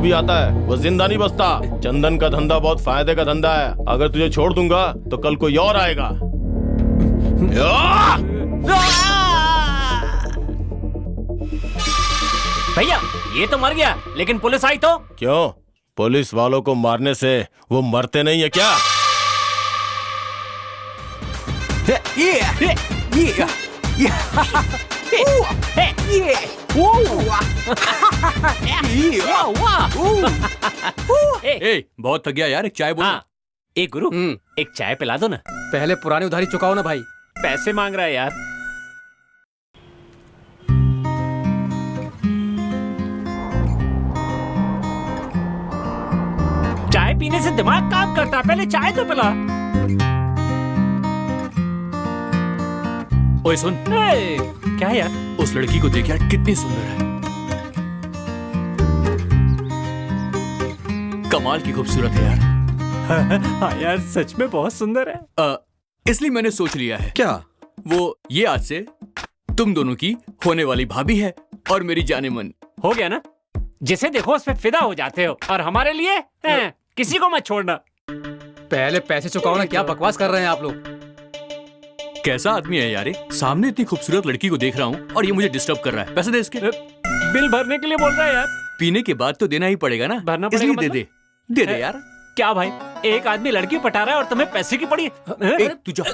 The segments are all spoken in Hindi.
भी आता है, वो जिंदा नहीं बचता। चंदन का धंधा बहुत फायदे का धंधा है। अगर तुझे छोड़ दूंगा तो कल कोई और आएगा। भैया ये तो मर गया, लेकिन पुलिस आई तो? क्यों? पुलिस वालों को मारने से वो मरते नहीं है क्या? बहुत थक गया यार, एक चाय बोल। हाँ, एक गुरु एक चाय पिला दो ना। पहले पुरानी उधारी चुकाओ ना भाई। पैसे मांग रहा है यार। चाय पीने से दिमाग काम करता है, पहले चाय तो पिला। ओए सुन, क्या यार? उस लड़की को देख यार, कितनी सुंदर है। कमाल की खूबसूरत है यार। हाँ यार, सच में बहुत सुंदर है। इसलिए मैंने सोच लिया है। क्या? वो ये आज से तुम दोनों की होने वाली भाभी है और मेरी जाने मन। हो गया ना? जिसे देखो उस पे फिदा हो जाते हो, और हमारे लिए किसी को मत छोड़ना। पहले पैसे चुकाओ ना, क्या बकवास कर रहे हैं आप लोग? कैसा आदमी है यार ये? सामने इतनी खूबसूरत लड़की को देख रहा हूँ और ये मुझे डिस्टर्ब कर रहा है। पैसे दे इसके। बिल भरने के लिए बोल रहा है यार। पीने के बाद तो देना ही पड़ेगा ना, भरना पड़ेगा इसलिए मतलब? दे दे यार। क्या भाई, एक आदमी लड़की पटा रहा है और तुम्हें पैसे की पड़ी? तू जा।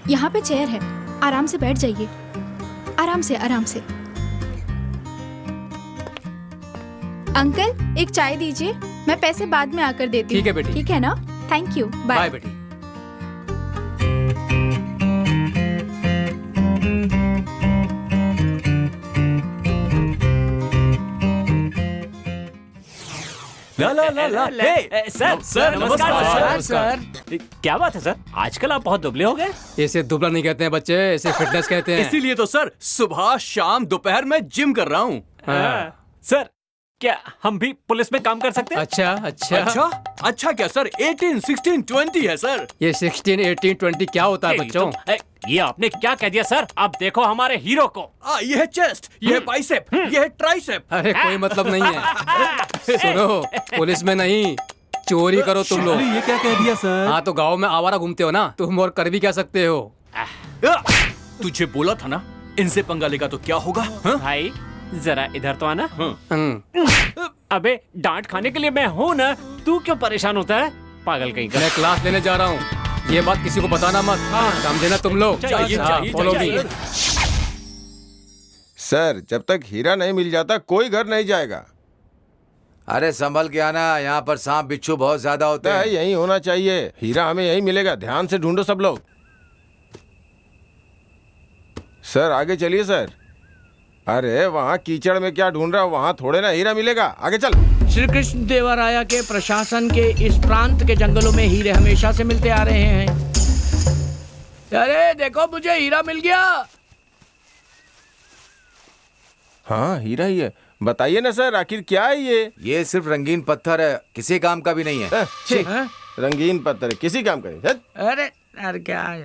यहाँ पे चेयर है, आराम से बैठ जाइए। आराम से, आराम से। अंकल एक चाय दीजिए, मैं पैसे बाद में आकर देती हूँ। ठीक है बेटी। ठीक है ना? Thank you, bye bye. बेटी। ला ला ला ला। हे, सर नमस्कार सर। क्या बात है सर, आजकल आप बहुत दुबले हो गए। इसे दुबला नहीं कहते हैं बच्चे, इसे फिटनेस कहते हैं। इसीलिए तो सर सुबह शाम दोपहर में जिम कर रहा हूँ। सर क्या हम भी पुलिस में काम कर सकते हैं? अच्छा अच्छा अच्छा अच्छा क्या सर? 18, 16, 20 है सर। ये 16, 18, 20 क्या होता है बच्चों? ये आपने क्या कह दिया सर? अब देखो हमारे हीरो को। ये है चेस्ट, ये है बाइसेप, ये है ट्राइसेप। अरे कोई मतलब नहीं है। सुनो, पुलिस में नहीं, चोरी करो तुम लोग। ये क्या कह दिया सर? हाँ तो गांव में आवारा घूमते हो ना तुम, और कर भी क्या सकते हो? तुझे बोला था ना, इनसे पंगा लेगा तो क्या होगा? भाई जरा इधर तो आना। हम्म। अबे डांट खाने के लिए मैं हूँ ना, तू क्यों परेशान होता है? पागल कहीं का। मैं क्लास लेने जा रहा हूँ, ये बात किसी को बताना मत। समझे ना तुम लोग? Follow me. सर जब तक हीरा नहीं मिल जाता कोई घर नहीं जाएगा। अरे संभल के आना, यहाँ पर सांप बिच्छू बहुत ज्यादा होते हैं। यही होना चाहिए, हीरा हमें यही मिलेगा। ध्यान से ढूंढो सब लोग। सर आगे चलिए सर। अरे वहाँ कीचड़ में क्या ढूंढ रहा हो? वहाँ थोड़े ना हीरा मिलेगा, आगे चल। श्री कृष्ण देवराया के प्रशासन के इस प्रांत के जंगलों में हीरे हमेशा से मिलते आ रहे हैं। अरे देखो मुझे हीरा मिल गया। हाँ हीरा ही है। बताइए ना सर, आखिर क्या है ये? सिर्फ रंगीन पत्थर है, किसी काम का भी नहीं है। छी, रंगीन पत्थर किसी काम का नहीं। अरे यार क्या है?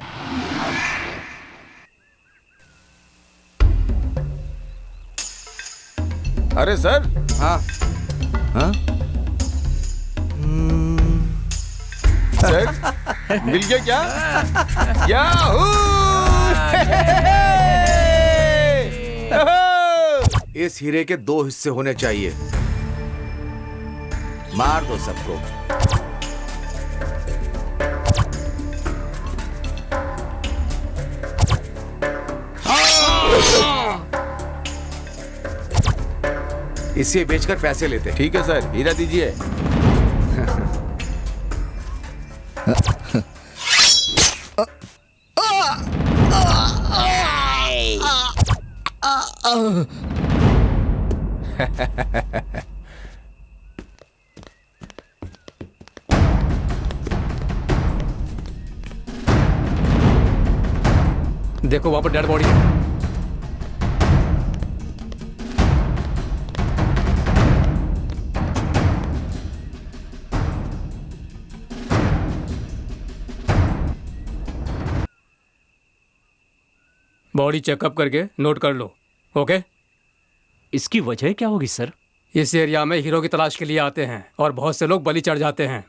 अरे सर। हाँ हाँ सर मिल गया क्या? याहू! इस हीरे के 2 हिस्से होने चाहिए। मार दो सबको। इसे बेचकर पैसे लेते हैं। ठीक है सर, हीरा दीजिए। देखो वहां पर डेड बॉडी है। बॉडी चेकअप करके नोट कर लो। ओके? इसकी वजह क्या होगी सर? इस एरिया में हीरो की तलाश के लिए आते हैं और बहुत से लोग बलि चढ़ जाते हैं।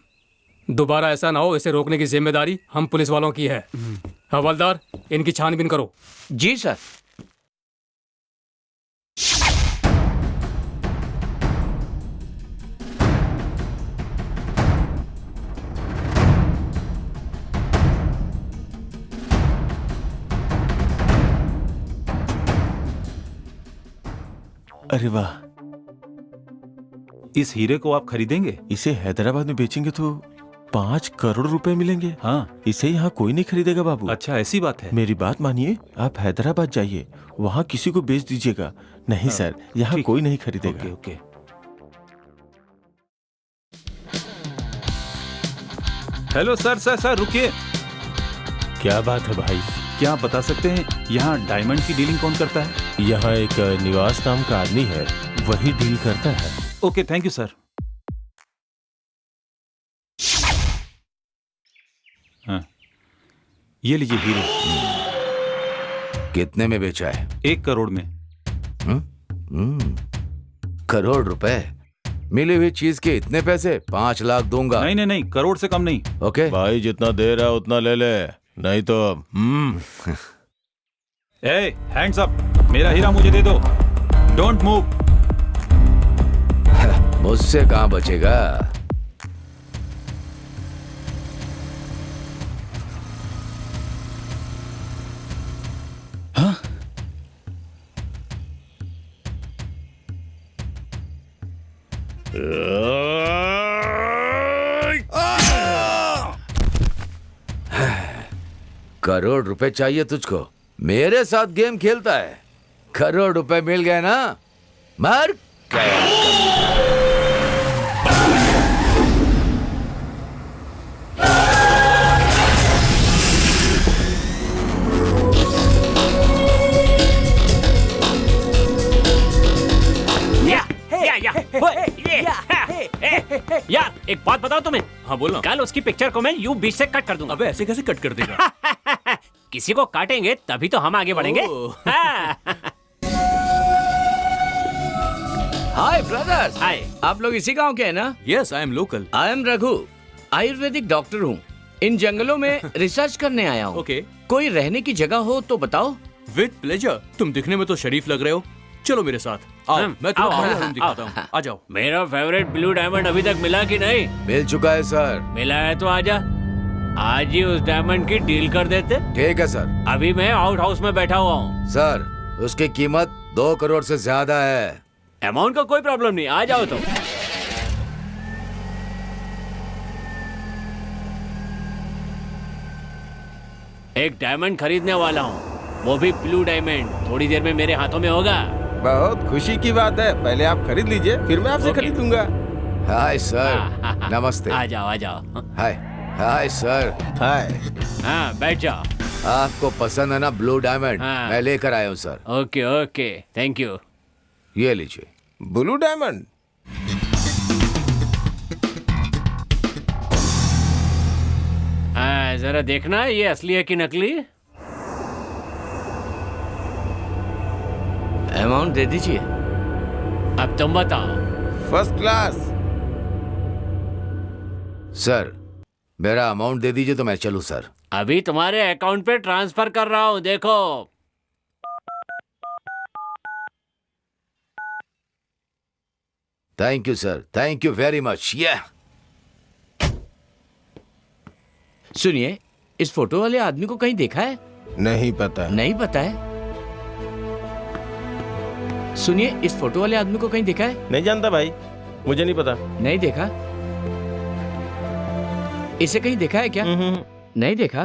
दोबारा ऐसा ना हो, इसे रोकने की जिम्मेदारी हम पुलिस वालों की है। हवलदार, इनकी छानबीन करो। जी सर। अरे वाह, इस हीरे को आप खरीदेंगे? इसे हैदराबाद में बेचेंगे तो 5 करोड़ रुपए मिलेंगे। हाँ। इसे यहाँ कोई नहीं खरीदेगा बाबू। अच्छा, ऐसी बात है। मेरी बात मानिए, आप हैदराबाद जाइए, वहाँ किसी को बेच दीजिएगा। नहीं सर, यहाँ ठीक। कोई नहीं खरीदेगा। Okay okay. Hello sir sir sir रुकिए। क्या बात है भाई? क्या आप बता सकते हैं यहाँ डायमंड की डीलिंग कौन करता है? यहाँ एक निवास नाम का आदमी है, वही डील करता है। Okay, thank you sir. हाँ, ये लीजिए हीरे। कितने में बेचा है? 1 करोड़ में। करोड़ रुपए? मिली हुई चीज के इतने पैसे? 5 लाख दूंगा। नहीं नहीं नहीं, करोड़ से कम नहीं। ओके भाई जितना दे रहा है उतना ले ले, नहीं तो ए, हैंड्स अप। मेरा हीरा मुझे दे दो। Don't move. मुझसे कहाँ बचेगा? करोड़ रुपए चाहिए तुझको? मेरे साथ गेम खेलता है? करोड़ रुपए मिल गए ना, मर गया। यार एक बात बताओ तुम्हें। हाँ बोलना। कल उसकी पिक्चर को मैं यूं बीच से कट कर दूंगा। अबे ऐसे कैसे कट कर देगा? किसी को काटेंगे तभी तो हम आगे बढ़ेंगे। ओह। हाँ। हाय ब्रदर्स। हाय। आप लोग इसी गांव के हैं ना? Yes, I am local. I am Raghu, Ayurvedic doctor हूँ। इन जंगलों में रिसर्च करने आया हूँ। ओके। कोई रहने की जगह हो तो बताओ। With pleasure. तुम दिखने में तो शरीफ लग रहे हो, चलो मेरे साथ आओ। मैं तुम्हें आओ, बढ़िया आओ, रूम दिखाता हूँ। आ जाओ। मेरा फेवरेट ब्लू डायमंड अभी तक मिला कि नहीं? मिल चुका है सर। मिला है तो आजा, आज ही उस डायमंड की डील कर देते। ठीक है सर। अभी मैं आउट हाउस में बैठा हुआ हूँ। सर उसकी कीमत 2 करोड़ से ज्यादा है। अमाउंट का कोई प्रॉब्लम नहीं, आ जाओ तो। एक डायमंड खरीदने वाला हूँ, वो भी ब्लू डायमंड। थोड़ी देर में मेरे हाथों में होगा। बहुत खुशी की बात है, पहले आप खरीद लीजिए, फिर मैं आपसे ओके। खरीदूंगा। हाय सर, नमस्ते। आ जाओ आ जाओ। हाय हाय सर। हाय। हाँ बैठ जाओ। आपको पसंद है ना ब्लू डायमंड? हाँ। मैं लेकर आया हूँ sir. Okay okay, thank you. ये लीजिए। Blue diamond? हाँ जरा देखना ये असली है कि नकली। अमाउंट दे दीजिए। अब तुम बताओ। First class. सर मेरा अमाउंट दे दीजिए तो मैं चलूँ सर। अभी तुम्हारे अकाउंट पे ट्रांसफर कर रहा हूँ, देखो। Thank you sir, thank you very much. सुनिए, इस फोटो वाले आदमी को कहीं देखा है? नहीं पता। नहीं पता है? सुनिए, इस फोटो वाले आदमी को कहीं देखा है? नहीं जानता भाई, मुझे नहीं पता। नहीं देखा? इसे कहीं देखा है क्या? नहीं देखा?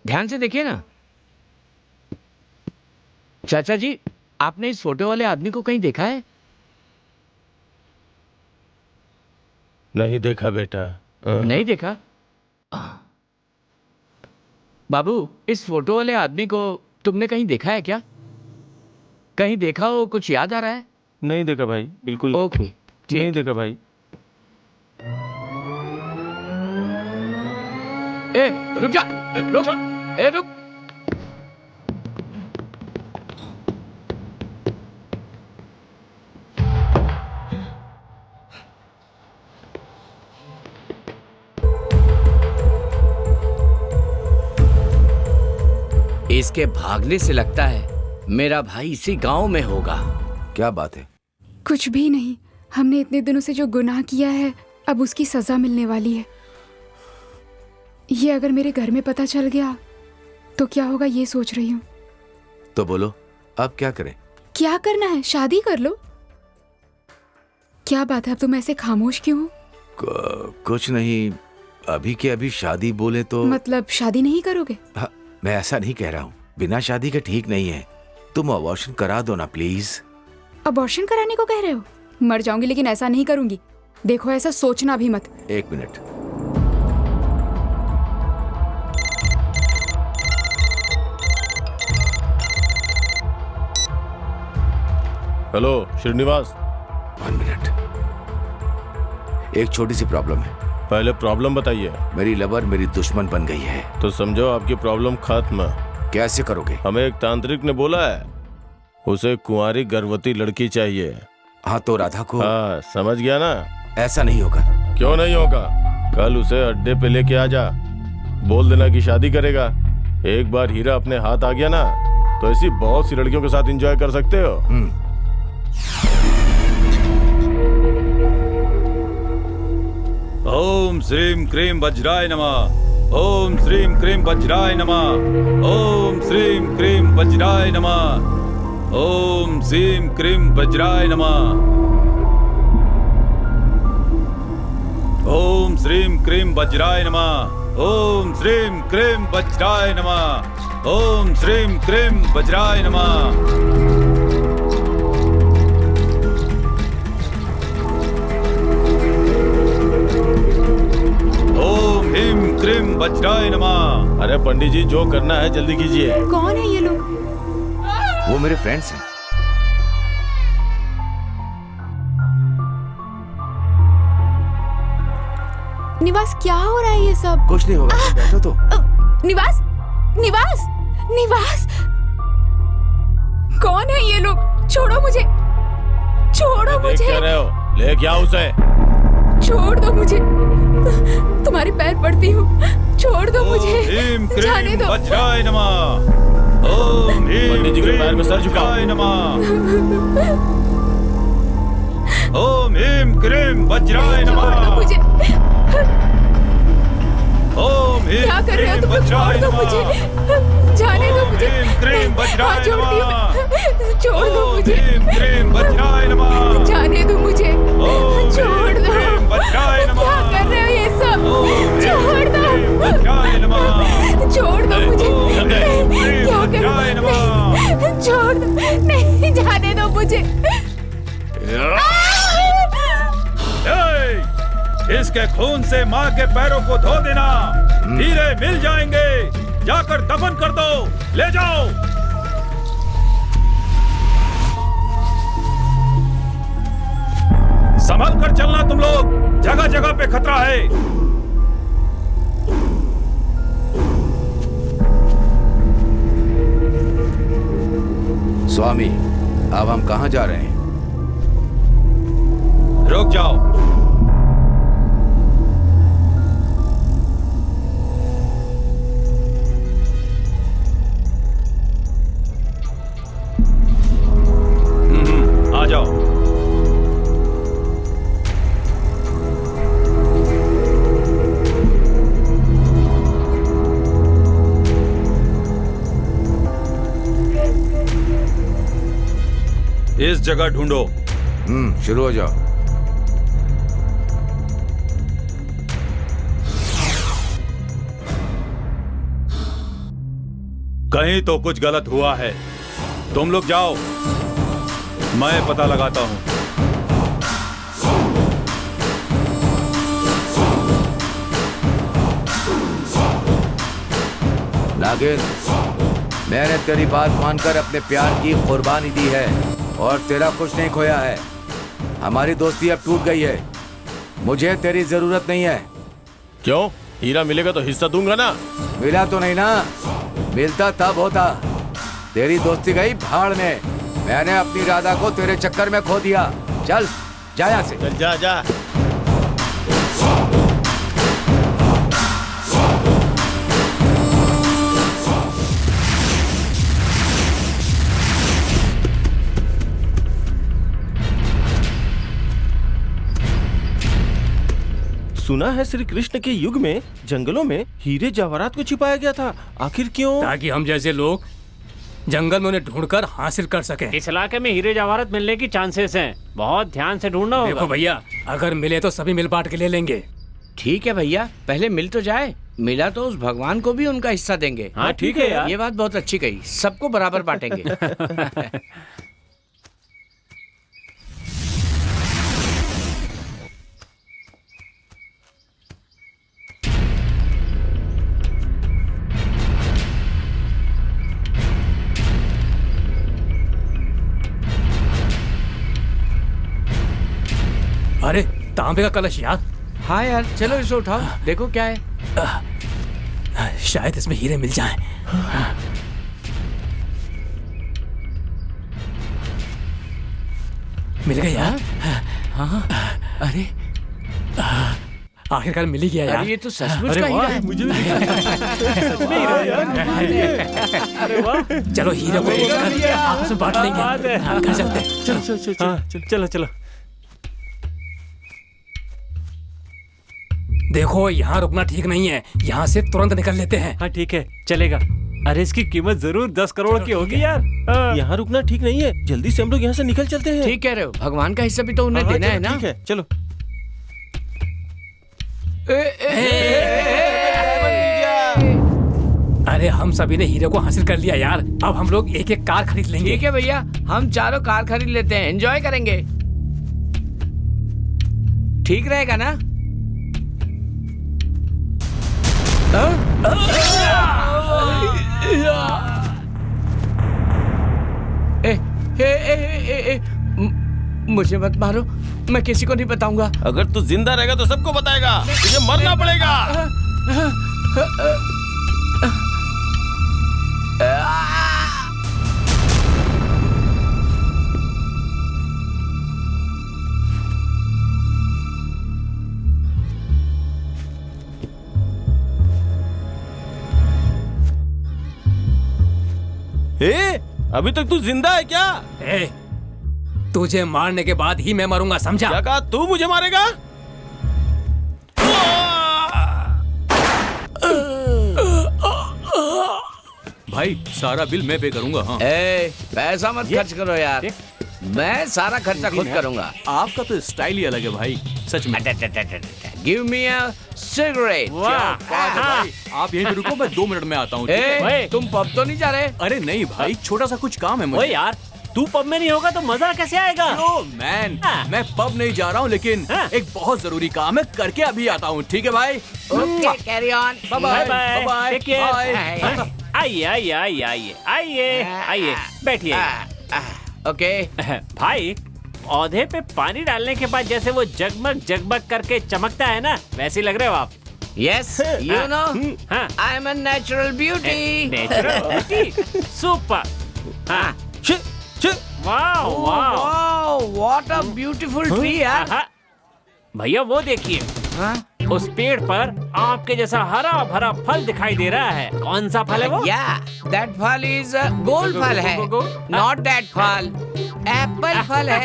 ध्यान से देखिए ना। चाचा जी, आपने इस फोटो वाले आदमी को कहीं देखा है? नहीं देखा बेटा। नहीं देखा? बाबू, इस फोटो वाले आदमी को तुमने कहीं देखा है क्या? कहीं देखा हो, कुछ याद आ रहा है? नहीं देखा भाई, बिल्कुल ओके, नहीं ठीक। देखा भाई। ए, रुक जा, रुक, ए रुक। इसके भागने से लगता है मेरा भाई इसी गांव में होगा। क्या बात है? कुछ भी नहीं, हमने इतने दिनों से जो गुनाह किया है अब उसकी सजा मिलने वाली है। ये अगर मेरे घर में पता चल गया तो क्या होगा ये सोच रही हूँ। तो बोलो अब क्या करें? क्या करना है? शादी कर लो। क्या बात है, अब तुम ऐसे खामोश क्यों हो? कुछ नहीं, अभी के अभी शादी बोले तो मतलब शादी नहीं करोगे? हाँ, मैं ऐसा नहीं कह रहा हूँ, बिना शादी के ठीक नहीं है। तुम अबॉर्शन करा दो ना प्लीज। अबॉर्शन कराने को कह रहे हो? मर जाऊंगी लेकिन ऐसा नहीं करूंगी। देखो ऐसा सोचना भी मत। 1 मिनट। हेलो श्रीनिवास। 1 मिनट। एक छोटी सी प्रॉब्लम है। पहले प्रॉब्लम बताइए। मेरी लवर मेरी दुश्मन बन गई है। तो समझो आपकी प्रॉब्लम खत्म। कैसे करोगे? हमें एक तांत्रिक ने बोला है उसे कुंवारी गर्भवती लड़की चाहिए। हाँ तो राधा को। हाँ समझ गया ना? ऐसा नहीं होगा। क्यों नहीं होगा? कल उसे अड्डे पे लेके आ जा, बोल देना कि शादी करेगा। एक बार हीरा अपने हाथ आ गया ना तो ऐसी बहुत सी लड़कियों के साथ एंजॉय कर सकते हो। ओम श्रीम क्रीम वज्राय नमः। ओम श्रीम क्रीम वज्राय नमः। ओम श्रीम क्रीम वज्राय नमः। ओम श्रीम क्रीम वज्राय नमः। ओम श्रीम क्रीम वज्राय नमः। ओम श्रीम क्रीम वज्राय नमः। ओम श्रीम क्रीम वज्राय नमः। ओम ह्रीम क्रीम वज्राय नमः। अरे पंडित जी जो करना है जल्दी कीजिए। कौन है ये लोग? वो मेरे फ्रेंड्स हैं। निवास क्या हो रहा है ये सब? कुछ नहीं होगा, तुम बैठो तो। निवास, निवास, निवास, कौन है ये लोग? छोड़ो मुझे, छोड़ो देख मुझे, क्या रहे हो? ले क्या उसे? छोड़ दो मुझे, तुम्हारे पैर पड़ती हूँ, छोड़ दो मुझे, जाने दो। वज्राय नमः। ओम पंडित जी के पैर में सर झुकाओ। वज्राय नमः। ओम ह्रीम क्रीम वज्राय छोड़ दो नमः। मुझे, ओम ह्रीम क्या कर रहे हो तुम? छोड़ दो मुझे, जाने दो मुझे, हाँ, छोड़ती हूँ, छोड़ दो मुझे, क्रीम वज्राय नमः। जाने दो मुझे, छोड़ दो, क्या कर रहे हो ये सब? छोड़ दो, छोड़ दो मुझे, क्या कर रहे हो? छोड़ दो, नहीं, जाने दो मुझे। इसके खून से माँ के पैरों को धो देना, हीरे मिल जाएंगे। जाकर दफन कर दो, ले जाओ। संभल कर चलना तुम लोग, जगह जगह पे खतरा है। स्वामी, अब हम कहाँ जा रहे हैं? रुक जाओ। आ जाओ। इस जगह ढूंढो। शुरू हो जाओ। कहीं तो कुछ गलत हुआ है। तुम लोग जाओ, मैं पता लगाता हूं। नागिन, मैंने तेरी बात मानकर अपने प्यार की कुर्बानी दी है और तेरा कुछ नहीं खोया है। हमारी दोस्ती अब टूट गई है। मुझे तेरी जरूरत नहीं है। क्यों? हीरा मिलेगा तो हिस्सा दूंगा ना। मिला तो नहीं ना, मिलता तब होता। तेरी दोस्ती गई भाड़ में। मैंने अपनी राधा को तेरे चक्कर में खो दिया। चल जा यहाँ से। चल जा जा। सुना है श्री कृष्ण के युग में जंगलों में हीरे जवाहरात को छिपाया गया था, आखिर क्यों? ताकि हम जैसे लोग जंगल में उन्हें ढूंढकर हासिल कर सकें। इस इलाके में हीरे जवाहरात मिलने की चांसेस हैं, बहुत ध्यान से ढूंढना होगा। देखो भैया, अगर मिले तो सभी मिल बांट के ले लेंगे। ठीक है भैया, पहले मिल तो जाए, मिला तो उस भगवान को भी उनका हिस्सा देंगे। हाँ ठीक है यार। ये बात बहुत अच्छी कही, सबको बराबर बांटेंगे। अरे तांबे का कलश यार। हाँ यार, चलो इसे उठाओ, देखो क्या है। शायद इसमें हीरे मिल जाएं। मिल गए यार। हाँ, अरे आखिरकार मिल ही गया यार। अरे ये तो सचमुच का हीरा है। मुझे चलो हीरे को तोड़कर आपस में बांट लेंगे। हाँ, घर चलते हैं। चलो चलो चलो। देखो, यहाँ रुकना ठीक नहीं है, यहाँ से तुरंत निकल लेते हैं। हाँ ठीक है, चलेगा। अरे इसकी कीमत जरूर 10 करोड़ की होगी यार। यहाँ रुकना ठीक नहीं है, जल्दी से हम लोग यहाँ से निकल चलते हैं। ठीक कह रहे हो, भगवान का हिस्सा भी तो उन्हें देना है ना। ठीक है, चलो। अरे हम सभी ने हीरे को हासिल कर लिया यार। अब हम लोग एक एक कार खरीद लेंगे। ठीक है भैया, हम चारों कार खरीद लेते हैं, एंजॉय करेंगे। ठीक रहेगा ना? मुझे मत मारो, मैं किसी को नहीं बताऊंगा। अगर तू जिंदा रहेगा तो सबको बताएगा, तुझे मरना पड़ेगा। अभी तक तू जिंदा है क्या? तुझे मारने के बाद ही मैं मरूंगा, समझा? क्या कहा? तू मुझे मारेगा? भाई सारा बिल मैं पे करूंगा। हाँ पैसा मत खर्च करो यार, मैं सारा खर्चा खुद करूंगा। आपका तो स्टाइल ही अलग है भाई, सच में। Give me a cigarette. भाई आप यहीं पे रुको, मैं 2 मिनट में आता हूँ। तुम पब तो नहीं जा रहे? अरे नहीं भाई, छोटा सा कुछ काम है मुझे। यार तू पब में नहीं होगा तो मजा कैसे आएगा? मैन, मैं पब नहीं जा रहा हूँ, लेकिन एक बहुत जरूरी काम है, करके अभी आता हूँ। ठीक है भाई? Okay, carry on. Bye bye. आइए आइए आइए आइए आइए आइए, बैठिए। ओके भाई, पौधे पे पानी डालने के बाद जैसे वो जगमग जगमग करके चमकता है ना, वैसे लग रहे हो आप। Yes, you know I am a natural beauty. Natural beauty, super. हाँ, wow wow, what a beautiful tree यार। भैया वो देखिए, उस पेड़ पर आपके जैसा हरा भरा फल दिखाई दे रहा है। कौन सा फल है वो? दैट फल इज गोल्ड फल है, नॉट दैट फल, एप्पल फल है।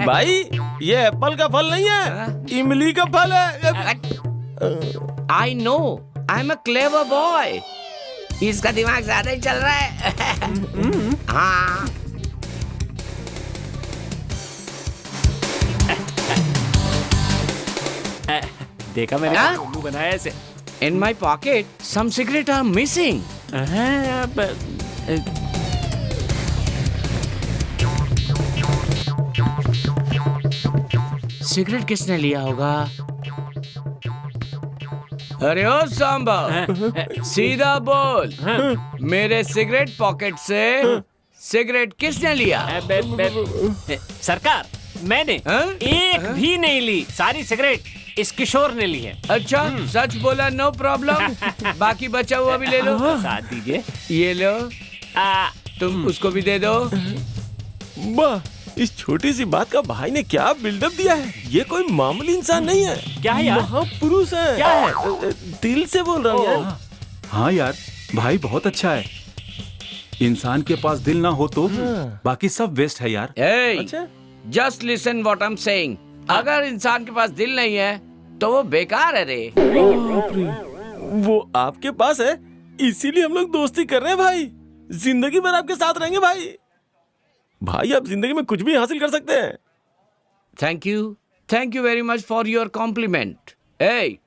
भाई ये एप्पल का फल नहीं है, इमली का फल है। I know, I am a clever boy. इसका दिमाग ज्यादा ही चल रहा है। हाँ, देखा मैंने उल्लू बनाया ऐसे। In my pocket, some cigarettes are missing. Cigarette किसने लिया होगा? अरे ओ सांबा, सीधा बोल, मेरे सिगरेट पॉकेट से सिगरेट किसने लिया? सरकार, मैंने एक भी नहीं ली, सारी सिगरेट इस किशोर ने ली है। अच्छा, सच बोला, नो प्रॉब्लम। बाकी बचा हुआ भी ले लो। साथ दीजिए। ये लो, तुम उसको भी दे दो। वाह, इस छोटी सी बात का भाई ने क्या बिल्डअप दिया है। ये कोई मामूली इंसान नहीं है। क्या है यार? महापुरुष है। क्या है? दिल से बोल रहा हूँ यार। हाँ यार, भाई बहुत अच्छा है। इंसान के पास दिल ना हो तो बाकी सब वेस्ट है यार। Just listen what I am saying. अगर इंसान के पास दिल नहीं है तो वो बेकार है रे। वो आपके पास है, इसीलिए हम लोग दोस्ती कर रहे हैं भाई। जिंदगी भर आपके साथ रहेंगे भाई। भाई आप जिंदगी में कुछ भी हासिल कर सकते हैं। Thank you very much for your compliment. ए,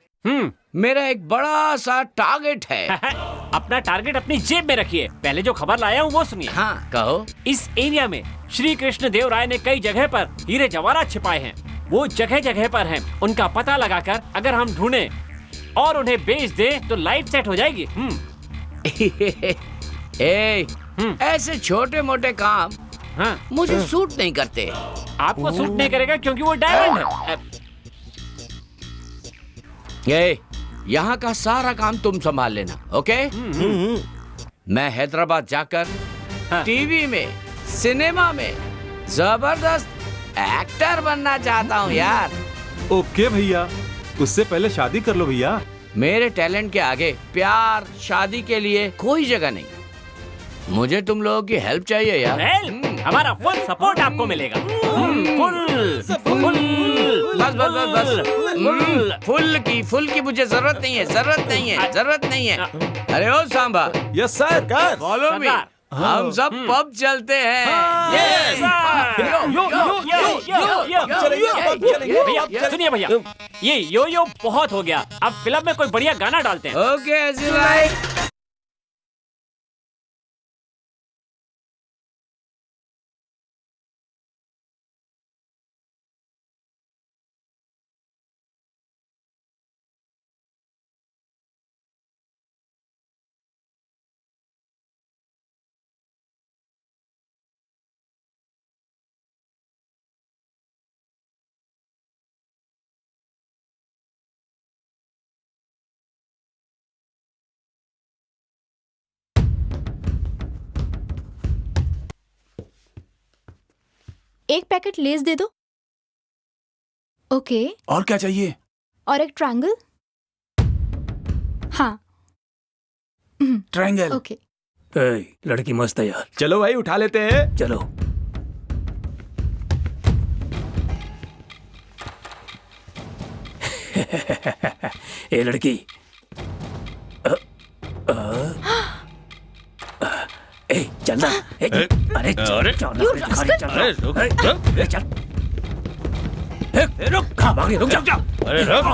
मेरा एक बड़ा सा टारगेट है। अपना टारगेट अपनी जेब में रखिए। पहले जो खबर लाया हूँ वो सुनिए। हाँ, कहो। इस एरिया में श्री कृष्ण देव राय ने कई जगह पर हीरे जवाहरात छिपाए हैं। वो जगह जगह पर हैं। उनका पता लगाकर अगर हम ढूंढें और उन्हें बेच दें तो लाइफ सेट हो जाएगी। ऐसे छोटे मोटे काम हाँ, मुझे सूट नहीं करते। आपको सूट नहीं करेगा क्योंकि वो डायमंड है। यहाँ का सारा काम तुम संभाल लेना, ओके? मैं हैदराबाद जाकर टीवी में, सिनेमा में जबरदस्त एक्टर बनना चाहता हूँ यार। ओके भैया, उससे पहले शादी कर लो भैया। मेरे टैलेंट के आगे प्यार शादी के लिए कोई जगह नहीं। मुझे तुम लोगों की हेल्प चाहिए यार। हमारा फुल सपोर्ट आपको मिलेगा। फुल की मुझे जरूरत नहीं है। अरे ओ Samba, yes sir. Follow me. हम सब पब चलते हैं। भैया सुनिए भैया, ये यो बहुत हो गया। अब फिल्म में कोई बढ़िया गाना डालते हैं। ओके भाई। एक पैकेट लेस दे दो। ओके। और क्या चाहिए? और एक ट्रायंगल। हाँ। ट्रायंगल। ओके। लड़की मस्त है यार। चलो भाई उठा लेते हैं। चलो। ए लड़की, चलना। अरे चल रुक। कहाँ भागे? रुक जा। अरे रुक।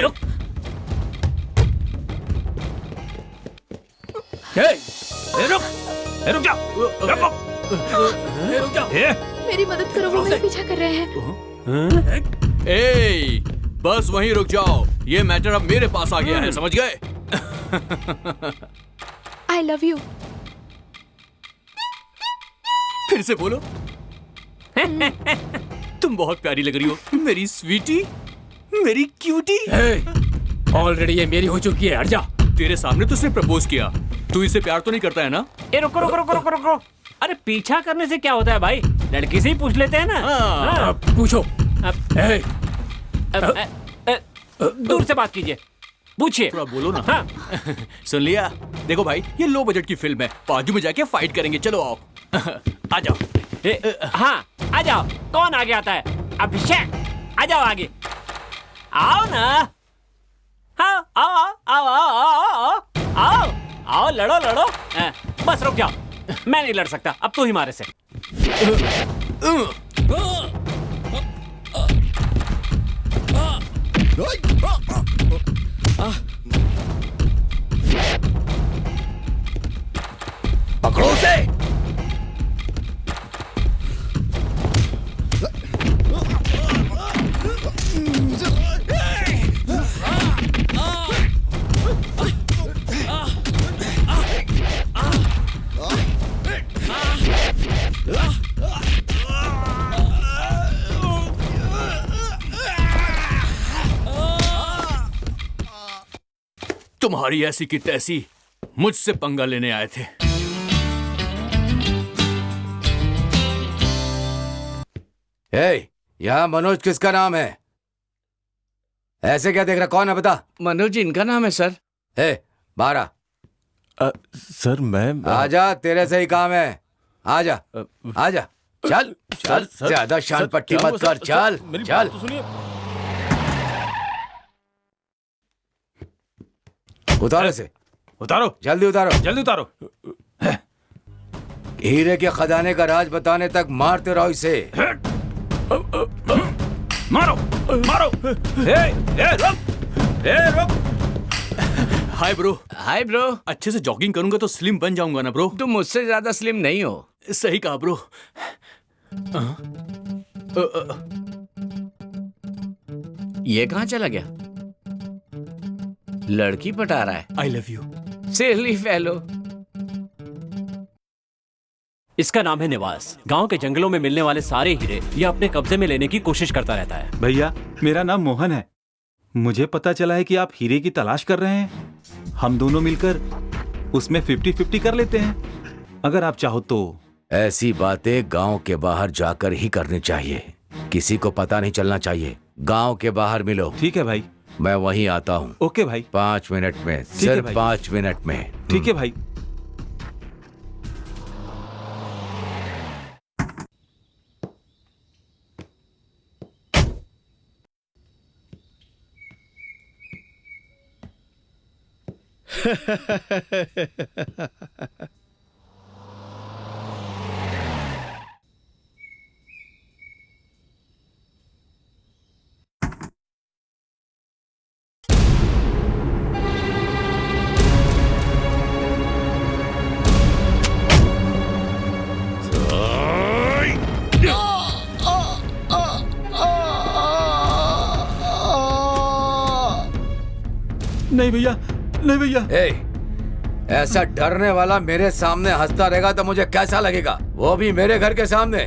रुक। रुक जा। मेरी मदद करो, वो मेरा पीछा कर रहे हैं। ए, बस वहीं रुक जाओ। ये मैटर अब मेरे पास आ गया है, समझ गए? आई लव यू। फिर से बोलो। तुम बहुत प्यारी लग रही हो, मेरी स्वीटी, मेरी क्यूटी। ऑलरेडी ये मेरी हो चुकी है, हट जा। तेरे सामने तो उसने प्रपोज किया। तू इसे प्यार तो नहीं करता है ना? ए रुको। अरे पीछा करने से क्या होता है भाई? लड़की से ही पूछ लेते हैं ना। हाँ। पूछो। दूर से बात कीजिए, पूछिए। थोड़ा बोलो ना। हाँ। सुन लिया? देखो भाई, ये लो बजट की फिल्म है, बाजू में जाके फाइट करेंगे। चलो आओ। आ जाओ। हाँ आ जाओ। कौन आगे आता है? अभिषेक, आ जाओ आगे। आओ ना। हाँ आओ लड़ो। बस रुक जाओ, मैं नहीं लड़ सकता। अब तू ही मारे से। पकड़ो उसे। तुम्हारी ऐसी की तैसी मुझसे पंगा लेने आए थे। यहाँ मनोज किसका नाम है? ऐसे क्या देख रहा? कौन है बता? मनोज इनका नाम है सर। बाहर आ। सर मैं आजा, तेरे से ही काम है। आजा। चल। ज्यादा शान पट्टी मत कर। चल। सुनिए। उतारो इसे, उतारो, जल्दी उतारो। जल्दी उतारो। हीरे के खजाने का राज बताने तक मारते रहो इसे। मारो, मारो। रुक। Hi bro. Hi bro. अच्छे से जॉगिंग करूंगा तो स्लिम बन जाऊंगा ना ब्रो। तुम मुझसे ज्यादा स्लिम नहीं हो। सही कहा ब्रो। ये कहाँ चला गया? लड़की पटा रहा है। आई लव यू। Silly fellow. इसका नाम है निवास। गांव के जंगलों में मिलने वाले सारे हीरे ये अपने कब्जे में लेने की कोशिश करता रहता है। भैया, मेरा नाम मोहन है। मुझे पता चला है कि आप हीरे की तलाश कर रहे हैं। हम दोनों मिलकर उसमें 50-50 कर लेते हैं, अगर आप चाहो तो। ऐसी बातें गांव के बाहर जाकर ही करनी चाहिए, किसी को पता नहीं चलना चाहिए। गांव के बाहर मिलो। ठीक है भाई। मैं वहीं आता हूँ। ओके भाई। 5 मिनट में, सिर्फ 5 मिनट में। ठीक है भाई। नहीं भैया, नहीं भैया। ऐसा डरने वाला मेरे सामने हंसता रहेगा तो मुझे कैसा लगेगा, वो भी मेरे घर के सामने।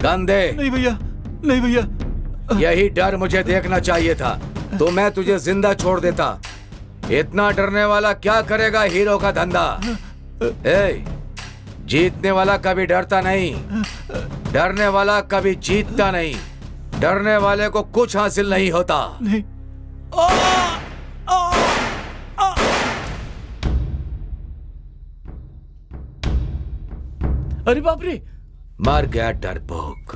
गन दे। नहीं भैया, नहीं भैया। यही डर मुझे देखना चाहिए था, तो मैं तुझे जिंदा छोड़ देता। इतना डरने वाला क्या करेगा हीरो का धंधा। जीतने वाला कभी डरता नहीं, डरने वाला कभी जीतता नहीं। डरने वाले को कुछ हासिल नहीं होता। नहीं। अरे बाप रे, मर गया डरपोक।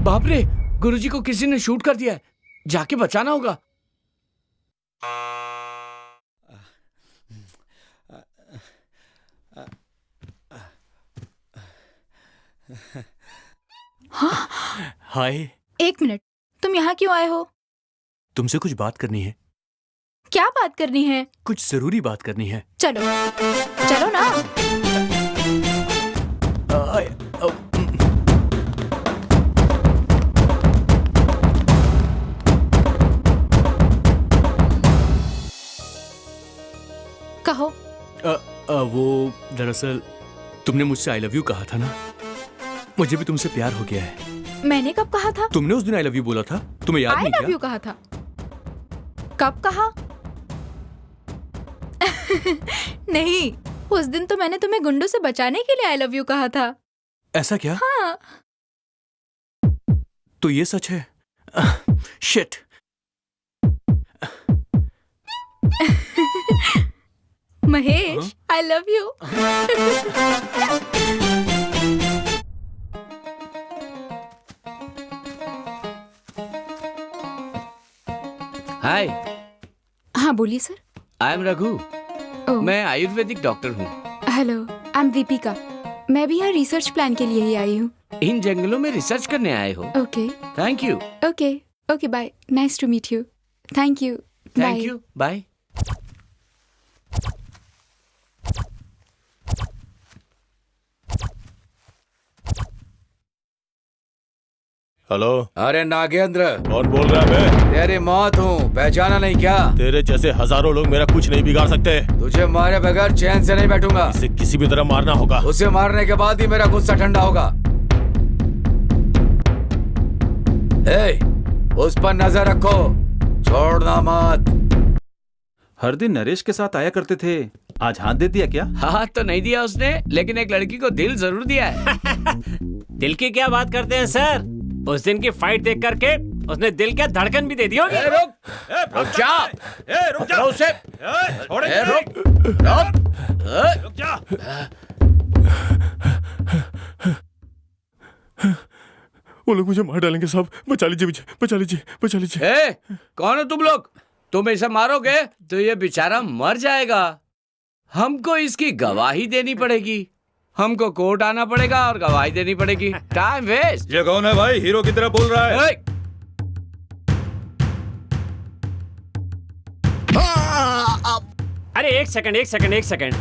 बाप रे, गुरुजी को किसी ने शूट कर दिया है। जाके बचाना होगा। हाय। 1 मिनट, तुम यहाँ क्यों आए हो? तुमसे कुछ बात करनी है। क्या बात करनी है? कुछ जरूरी बात करनी है। चलो चलो ना। कहो। वो दरअसल तुमने मुझसे आई लव यू कहा था ना, मुझे भी तुमसे प्यार हो गया है। मैंने कब कहा था? तुमने उस दिन आई लव यू बोला था, तुम्हें याद नहीं क्या? आई लव यू कहा था? कब कहा? नहीं, उस दिन तो मैंने तुम्हें गुंडों से बचाने के लिए आई लव यू कहा था। ऐसा क्या? हाँ। तो ये सच है? Shit. Mahesh, I love you. Hi. हाँ बोलिए sir. I am Raghu. Oh. मैं आयुर्वेदिक डॉक्टर हूँ। Hello, I am Deepika. मैं भी यहाँ रिसर्च प्लान के लिए ही आई हूँ। इन जंगलों में रिसर्च करने आए हो? Okay thank you. Okay okay, bye. Nice to meet you. Thank you. Thank you. Bye. Hello. अरे नागेंद्र। कौन बोल रहा है? मैं तेरी मौत हूँ, पहचाना नहीं क्या? तेरे जैसे हजारों लोग मेरा कुछ नहीं बिगाड़ सकते। तुझे मारे बगैर चैन से नहीं बैठूंगा। इसे किसी भी तरह मारना होगा। उसे मारने के बाद ही मेरा गुस्सा ठंडा होगा। उस पर नजर रखो, छोड़ना मत। हर दिन नरेश के साथ आया करते थे, आज हाथ दे दिया क्या? हाथ तो नहीं दिया उसने, लेकिन एक लड़की को दिल जरूर दिया है। दिल की क्या बात करते हैं सर? उस दिन की फाइट देख करके उसने दिल क्या धड़कन भी दे दी होगी। रुक जा। रुक जा। उसे रुक जा। वो लोग मुझे मार डालेंगे साहब, बचा लीजिए मुझे, बचा लीजिए, बचा लीजिए। कौन हो तुम लोग? तुम इसे मारोगे तो ये बेचारा मर जाएगा। हमको इसकी गवाही देनी पड़ेगी। हमको कोर्ट आना पड़ेगा और गवाही देनी पड़ेगी। Time waste. ये कौन है भाई? हीरो की तरह बोल रहा है। अरे एक सेकंड एक सेकंड एक सेकंड।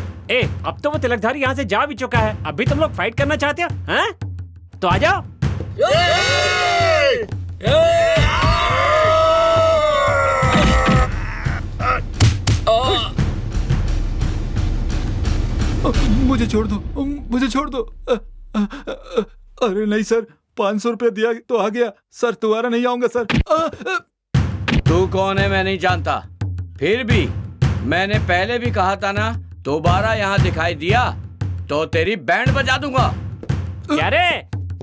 अब तो वो तिलकधारी यहाँ से जा भी चुका है। अभी तुम लोग फाइट करना चाहते हो? हैं? तो आ जाओ। मुझे छोड़ दो, मुझे छोड़ दो। अरे नहीं सर, 500 रुपया दिया तो आ गया सर, दोबारा नहीं आऊंगा सर। तू कौन है मैं नहीं जानता, फिर भी मैंने पहले भी कहा था ना, दोबारा यहाँ दिखाई दिया तो तेरी बैंड बजा दूंगा। क्या रे,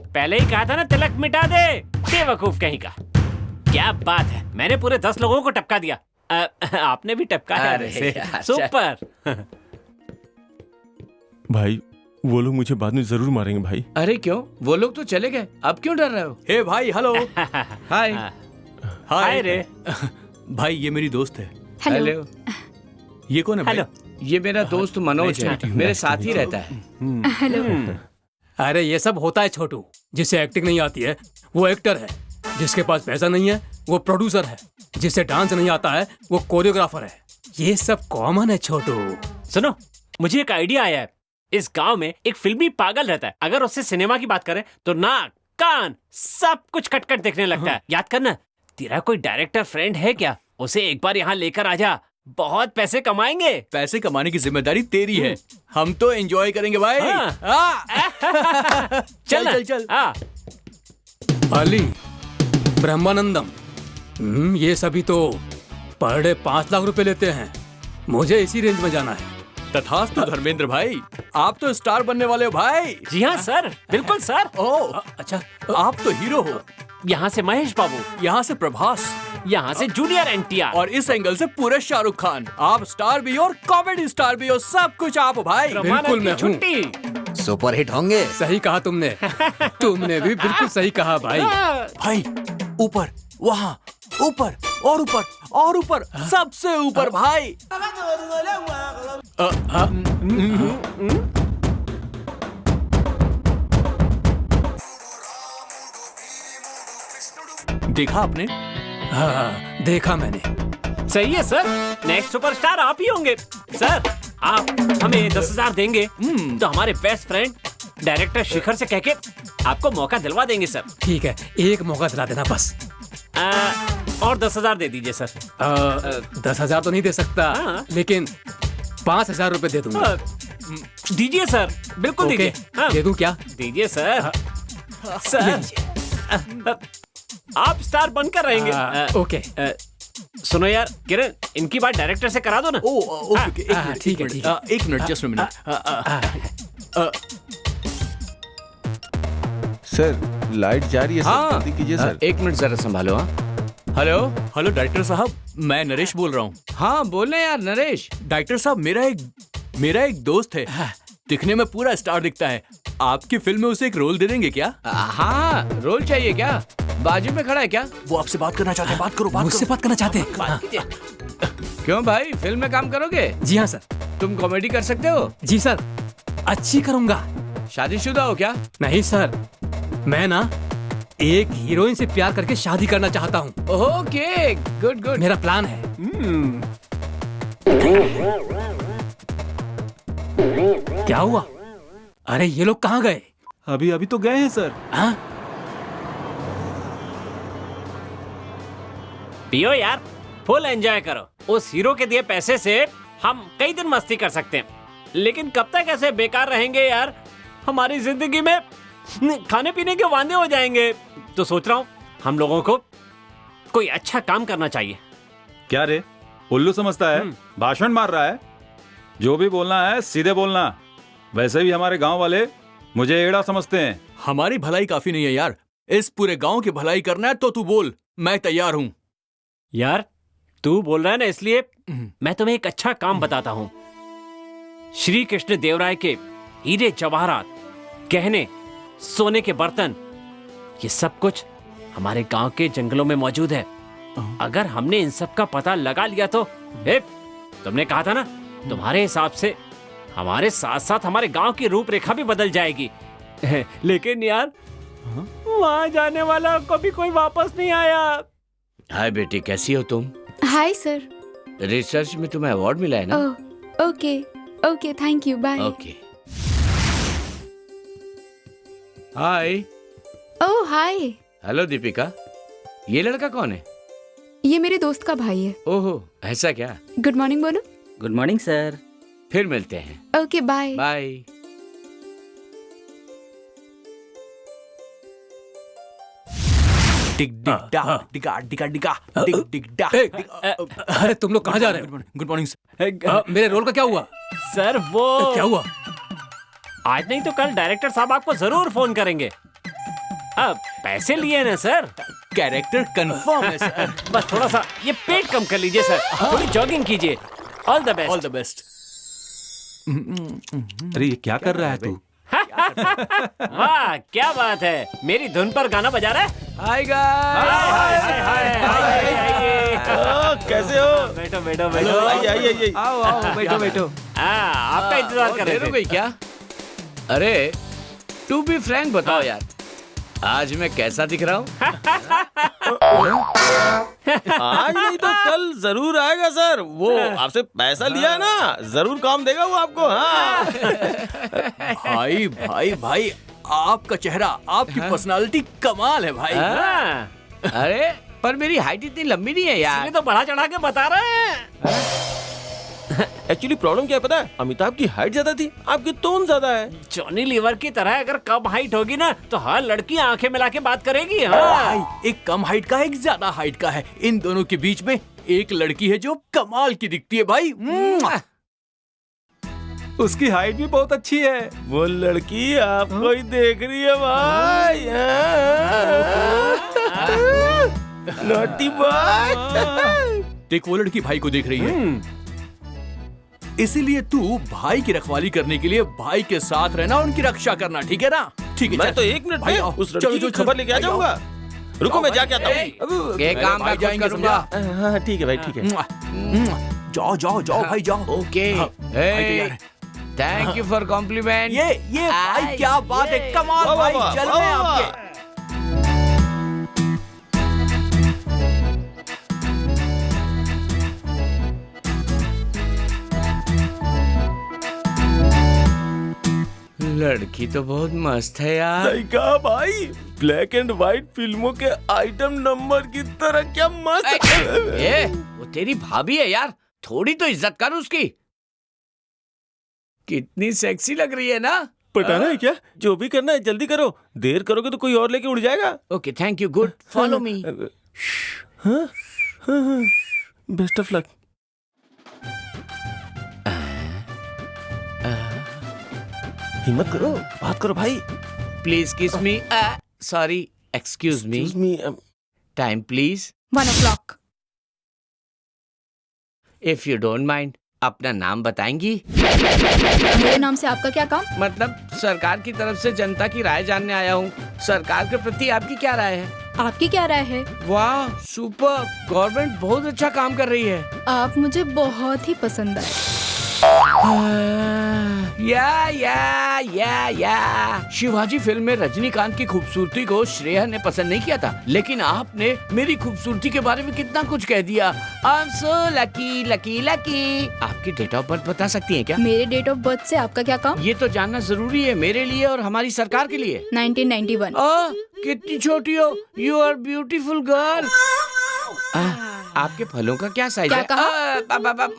पहले ही कहा था ना तिलक मिटा दे, बेवकूफ कहीं का। क्या बात है, मैंने पूरे 10 लोगों को टपका दिया। आपने भी टपका है वैसे। सुपर। भाई वो लोग मुझे बाद में जरूर मारेंगे भाई। अरे क्यों, वो लोग तो चले गए, अब क्यों डर रहे हो? हे भाई, हेलो। हाय। हाय रे। भाई ये मेरी दोस्त है। हेलो। ये कौन है भाई? हेलो। ये मेरा दोस्त मनोज है, मेरे साथ ही रहता है। हेलो। अरे ये सब होता है छोटू। जिसे एक्टिंग नहीं आती है वो एक्टर है, जिसके पास पैसा नहीं है वो प्रोड्यूसर है, जिसे डांस नहीं आता है वो कोरियोग्राफर है। ये सब कॉमन है छोटू। सुनो, मुझे एक आइडिया आया है। इस गांव में एक फिल्मी पागल रहता है। अगर उससे सिनेमा की बात करें तो नाक कान सब कुछ कट-कट दिखने लगता है। याद करना, तेरा कोई डायरेक्टर फ्रेंड है क्या? उसे एक बार यहाँ लेकर आजा, बहुत पैसे कमाएंगे। पैसे कमाने की जिम्मेदारी तेरी है, हम तो एंजॉय करेंगे भाई। चल चल चल। अली, ब्रह्मानंदम, ये सभी तो पर डे 5 लाख रुपए लेते हैं। मुझे इसी रेंज में जाना है। तथास्तु धर्मेंद्र भाई, आप तो स्टार बनने वाले हो भाई। जी हाँ सर, बिल्कुल सर। ओह अच्छा, आप तो हीरो हो। यहाँ से महेश बाबू, यहाँ से प्रभास, यहाँ से जूनियर एनटीआर, और इस एंगल से पूरे शाहरुख खान। आप स्टार भी हो और कॉमेडी स्टार भी हो, सब कुछ आप हो भाई। बिल्कुल मैं हूँ। छुट्टी। सुपर हिट होंगे। सही कहा तुमने। तुमने भी बिल्कुल सही कहा भाई। भाई ऊपर, वहाँ ऊपर और ऊपर और ऊपर, सबसे ऊपर भाई। देखा आपने? हाँ, देखा मैंने। सही है सर, नेक्स्ट सुपरस्टार आप ही होंगे। सर, आप हमें 10,000 देंगे तो हमारे बेस्ट फ्रेंड डायरेक्टर शिखर से कह के आपको मौका दिलवा देंगे सर। ठीक है, एक मौका दिला देना बस। और 10,000 दे दीजिए सर। 10,000 तो नहीं दे सकता, हाँ। लेकिन 5,000 रुपए दे दूंगा। दीजिए सर, बिल्कुल ओके, दीजिए। दे दूं क्या? दीजिए सर। सर, आप स्टार बनकर रहेंगे। ओके। सुनो यार किरण, इनकी बात डायरेक्टर से करा दो ना। ओके, एक मिनट, ठीक है, ठीक है। एक minute, just minute. Sir light जा रही है, हाँ, जल्दी कीजिए सर। एक मिनट जरा संभालो। हाँ, हेलो। हेलो डायरेक्टर साहब, मैं नरेश बोल रहा हूँ। हाँ बोले यार नरेश। डायरेक्टर साहब, मेरा एक दोस्त है, दिखने में पूरा स्टार दिखता है। आपकी फिल्म में उसे एक रोल दे देंगे क्या? हाँ, रोल चाहिए क्या? बाजू में खड़ा है क्या? वो आपसे बात करना चाहते हैं, बात करो, बात मुझसे करो। बात करना चाहते हैं? क्यों भाई, फिल्म में काम करोगे? जी हाँ सर। तुम कॉमेडी कर सकते हो? जी सर, अच्छी करूंगा। शादीशुदा हो क्या? नहीं सर, मैं ना एक हीरोइन से प्यार करके शादी करना चाहता हूँ। Okay, good good. मेरा प्लान है। क्या हुआ? अरे ये लोग कहाँ गए? अभी तो गए हैं सर। हाँ? पियो यार, फुल एंजॉय करो। उस हीरो के दिए पैसे से हम कई दिन मस्ती कर सकते हैं, लेकिन कब तक ऐसे बेकार रहेंगे यार? हमारी जिंदगी में खाने पीने के वांदे हो जाएंगे। तो सोच रहा हूँ हम लोगों को कोई अच्छा काम करना चाहिए। क्या रे, उल्लू समझता है? भाषण मार रहा है? जो भी बोलना है सीधे बोलना। वैसे भी हमारे गांव वाले मुझे एड़ा समझते हैं। हमारी भलाई काफी नहीं है यार, इस पूरे गांव की भलाई करना है तो तू बोल। मैं तैयार हूँ। यार तू बोल रहा है ना, इसलिए मैं तुम्हें एक अच्छा काम बताता हूँ। श्री कृष्ण देवराय के हीरे जवाहरात, गहने, सोने के बर्तन, ये सब कुछ हमारे गांव के जंगलों में मौजूद है। अगर हमने इन सब का पता लगा लिया तो तुमने कहा था ना, तुम्हारे हिसाब से हमारे साथ साथ हमारे गांव की रूपरेखा भी बदल जाएगी। लेकिन यार वहां जाने वाला कभी कोई वापस नहीं आया। हाय बेटी, कैसी हो तुम? Hi sir. रिसर्च में तुम्हें अवार्ड मिला है ना? Okay okay, thank you, bye. Okay. Hi. Oh hi. Hello Deepika, ये लड़का कौन है? ये मेरे दोस्त का भाई है। ओहो, ऐसा क्या? गुड मॉर्निंग बोलो। Good morning sir. फिर मिलते हैं। Okay bye. बाय। डिग डिग डा डिगा डिगा डिगा डिग डिग डा। अरे तुम लोग कहाँ जा रहे हो? Good morning sir. मेरे रोल का क्या हुआ? सर वो क्या हुआ? आज नहीं तो कल डायरेक्टर साहब आपको जरूर फोन करेंगे। अब पैसे लिए ना सर। कैरेक्टर कंफर्म है सर। बस थोड़ा सा ये पेट कम कर लीजिए सर, थोड़ी जॉगिंग कीजिए। All the best. All the best. अरे ये क्या कर रहा है तू? वाह क्या बात है, मेरी धुन पर गाना बजा रहा है। Hi guys. कैसे हो? बैठो बैठो बैठो। आइए। आओ आओ, बैठो बैठो। आपका इंतजार कर रहे देर हो थे। गई क्या? अरे टू बी फ्रैंक बताओ यार, आज मैं कैसा दिख रहा हूँ? आज नहीं तो कल जरूर आएगा सर। वो आपसे पैसा लिया ना, जरूर काम देगा वो आपको। हाँ भाई भाई भाई, आपका चेहरा, आपकी पर्सनालिटी कमाल है भाई। हाँ, अरे पर मेरी हाइट इतनी लंबी नहीं है यार। ये तो बढ़ा चढ़ा के बता रहे हैं। एक्चुअली प्रॉब्लम क्या है पता है? अमिताभ की हाइट ज्यादा थी, आपकी टोन ज्यादा है। जॉनी लीवर की तरह अगर कम हाइट होगी ना तो हर लड़की आंखें मिला के बात करेगी। हाँ भाई एक कम हाइट का है, एक ज्यादा हाइट का है। इन दोनों के बीच में एक लड़की है जो कमाल की दिखती है भाई। उसकी हाइट भी बहुत अच्छी है। वो लड़की आपको ही देख रही है भाई। Naughty boy. देख, वो लड़की भाई को देख रही है। इसीलिए तू भाई की रखवाली करने के लिए भाई के साथ रहना, उनकी रक्षा करना, ठीक है ना? ठीक है। मैं तो 1 मिनट में उस लड़की की खबर लेके आ जाऊंगा। रुको मैं जाके आता हूँ। ये काम मैं खुद करूंगा। हाँ ठीक है भाई, ठीक है। जाओ जाओ जाओ भाई जाओ। Okay. Thank you for compliment. ये भाई क्या बात है, कमाल भाई, जल में आपके। लड़की तो बहुत मस्त है यार। सही कहा भाई, ब्लैक एंड व्हाइट फिल्मों के आइटम नंबर की तरह। क्या मस्त। वो तेरी भाभी है यार, थोड़ी तो इज्जत कर उसकी। कितनी सेक्सी लग रही है ना? पटाना है क्या? जो भी करना है जल्दी करो, देर करोगे तो कोई और लेके उड़ जाएगा। Okay thank you, good, follow me. Best of luck. हिम्मत करो, बात करो भाई। Please kiss me. Sorry, excuse me. Time please. 1 o'clock। If you don't mind, अपना नाम बताएंगी? मेरे नाम से आपका क्या काम? मतलब सरकार की तरफ से जनता की राय जानने आया हूँ। सरकार के प्रति आपकी क्या राय है? आपकी क्या राय है? वाह सुपर, गवर्नमेंट बहुत अच्छा काम कर रही है। आप मुझे बहुत ही पसंद आए। या शिवाजी फिल्म में रजनीकांत की खूबसूरती को श्रेया ने पसंद नहीं किया था, लेकिन आपने मेरी खूबसूरती के बारे में कितना कुछ कह दिया। I am so lucky lucky lucky. आपकी डेट ऑफ बर्थ बता सकती हैं क्या? मेरे डेट ऑफ बर्थ से आपका क्या काम? ये तो जानना जरूरी है मेरे लिए और हमारी सरकार के लिए। 1991। कितनी छोटी हो। You are beautiful girl. आपके फलों का क्या साइज है?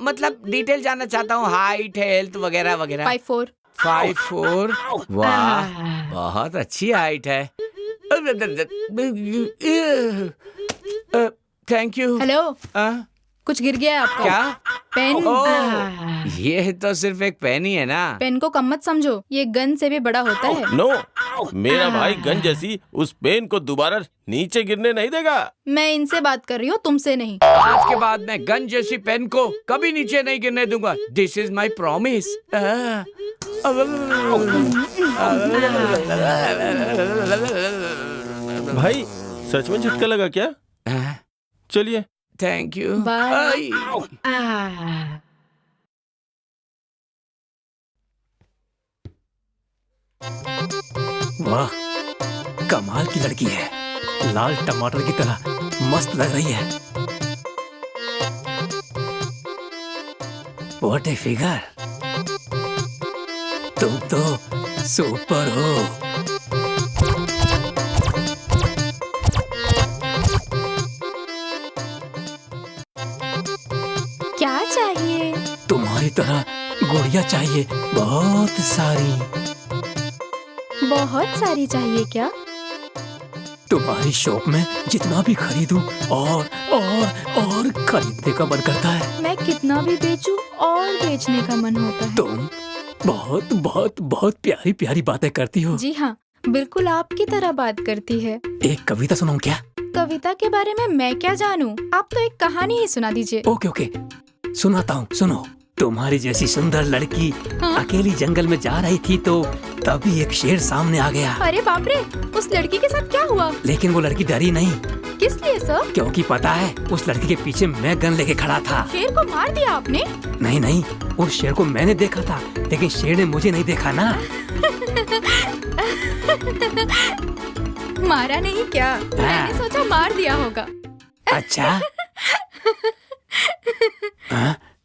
मतलब डिटेल जानना चाहता हूँ, हाइट, हेल्थ वगैरह वगैरह। 5'4". 5'4". वाह बहुत अच्छी हाइट है। Thank you. हेलो, कुछ गिर गया है आपका? क्या? पेन। ये तो सिर्फ एक पेन ही है ना। पेन को कम मत समझो, ये गन से भी बड़ा होता है। नो, मेरा भाई गन जैसी उस पेन को दोबारा नीचे गिरने नहीं देगा। मैं इनसे बात कर रही हूँ, तुमसे नहीं। आज के बाद मैं गन जैसी पेन को कभी नीचे नहीं गिरने दूंगा। This is my promise. भाई सच में झटका लगा क्या? चलिए। Thank you. बाय। वाह, कमाल की लड़की है, लाल टमाटर की तरह मस्त लग रही है। व्हाट ए फिगर, तुम तो सुपर हो। क्या चाहिए? तुम्हारी तरह गुड़िया चाहिए, बहुत सारी। बहुत सारी चाहिए क्या? तुम्हारी शॉप में जितना भी खरीदूं और खरीदने का मन करता है। मैं कितना भी बेचूं और बेचने का मन होता है। तुम बहुत बहुत बहुत प्यारी प्यारी बातें करती हो। जी हाँ, बिल्कुल आपकी तरह बात करती है। एक कविता सुनाऊं क्या? कविता के बारे में मैं क्या जानूं? आप तो एक कहानी ही सुना दीजिए। ओके ओके, सुनाता हूँ, सुनो। तुम्हारी जैसी सुंदर लड़की अकेली जंगल में जा रही थी तो तभी एक शेर सामने आ गया। अरे बाप रे, उस लड़की के साथ क्या हुआ? लेकिन वो लड़की डरी नहीं। किस लिए सर? क्योंकि पता है, उस लड़की के पीछे मैं गन लेके खड़ा था। शेर को मार दिया आपने? नहीं नहीं, उस शेर को मैंने देखा था, लेकिन शेर ने मुझे नहीं देखा ना। मारा नहीं क्या? मैंने सोचा मार दिया होगा। अच्छा।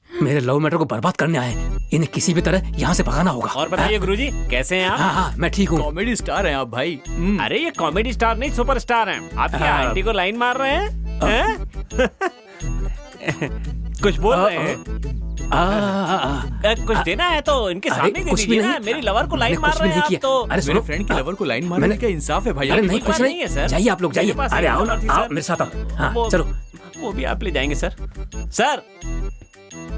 मेरे लव मैटर को बर्बाद करने आए, इन्हें किसी भी तरह यहाँ से भगाना होगा। और बताइए गुरुजी, कैसे हैं आप? हाँ, मैं ठीक हूँ। कॉमेडी स्टार हैं आप भाई। अरे ये कॉमेडी स्टार नहीं, सुपर स्टार हैं। आप क्या आंटी को लाइन मार रहे हैं? कुछ बोल रहे हैं? कुछ देना है तो इनके सामने दे दीजिए ना। मेरी लवर को लाइन मार रहे हैं आप तो। अरे मेरे फ्रेंड की लवर को लाइन मारने का इंसाफ है भाई। अरे नहीं, कुछ नहीं है सर। जाइए आप लोग, जाइए। अरे आओ ना, आओ मेरे साथ आओ। हाँ, चलो। वो भी आप ले जाएंगे सर। सर,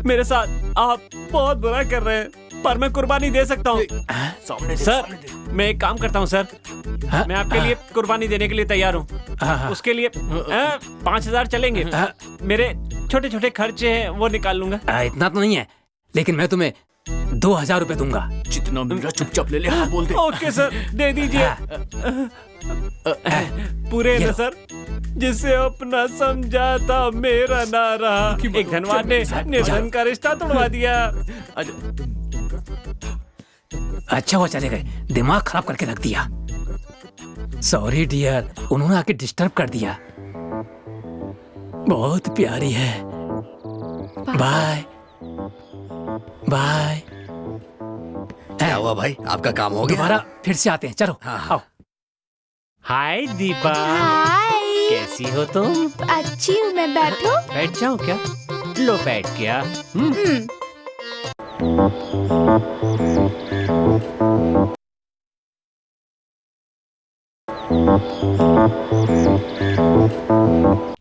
मेरे साथ आप बहुत बुरा कर रहे हैं, पर मैं कुर्बानी दे सकता हूँ। सर, मैं एक काम करता हूँ सर, मैं आपके लिए कुर्बानी देने के लिए तैयार हूँ। उसके लिए 5,000 चलेंगे। मेरे छोटे छोटे खर्चे हैं वो निकाल लूंगा। इतना तो नहीं है, लेकिन मैं तुम्हें 2,000 रुपए दूंगा। जितना मिल रहा चुपचाप ले ले। हाँ, बोल दे। ओके सर, दे दीजिए। पूरे ना सर, जिसे अपना समझा था मेरा ना रहा, एक धनवान ने निर्धन का रिश्ता तोड़वा दिया। अच्छा हुआ चले गए, दिमाग खराब करके रख दिया। सॉरी डियर, उन्होंने आके डिस्टर्ब कर दिया। बहुत प्यारी है। Bye bye. क्या हुआ भाई, आपका काम हो गया? दोबारा फिर से आते हैं, चलो। आओ। हाय दीपा, हाय। कैसी हो तुम? अच्छी हूँ मैं, बैठो। बैठ जाओ क्या? लो बैठ गया।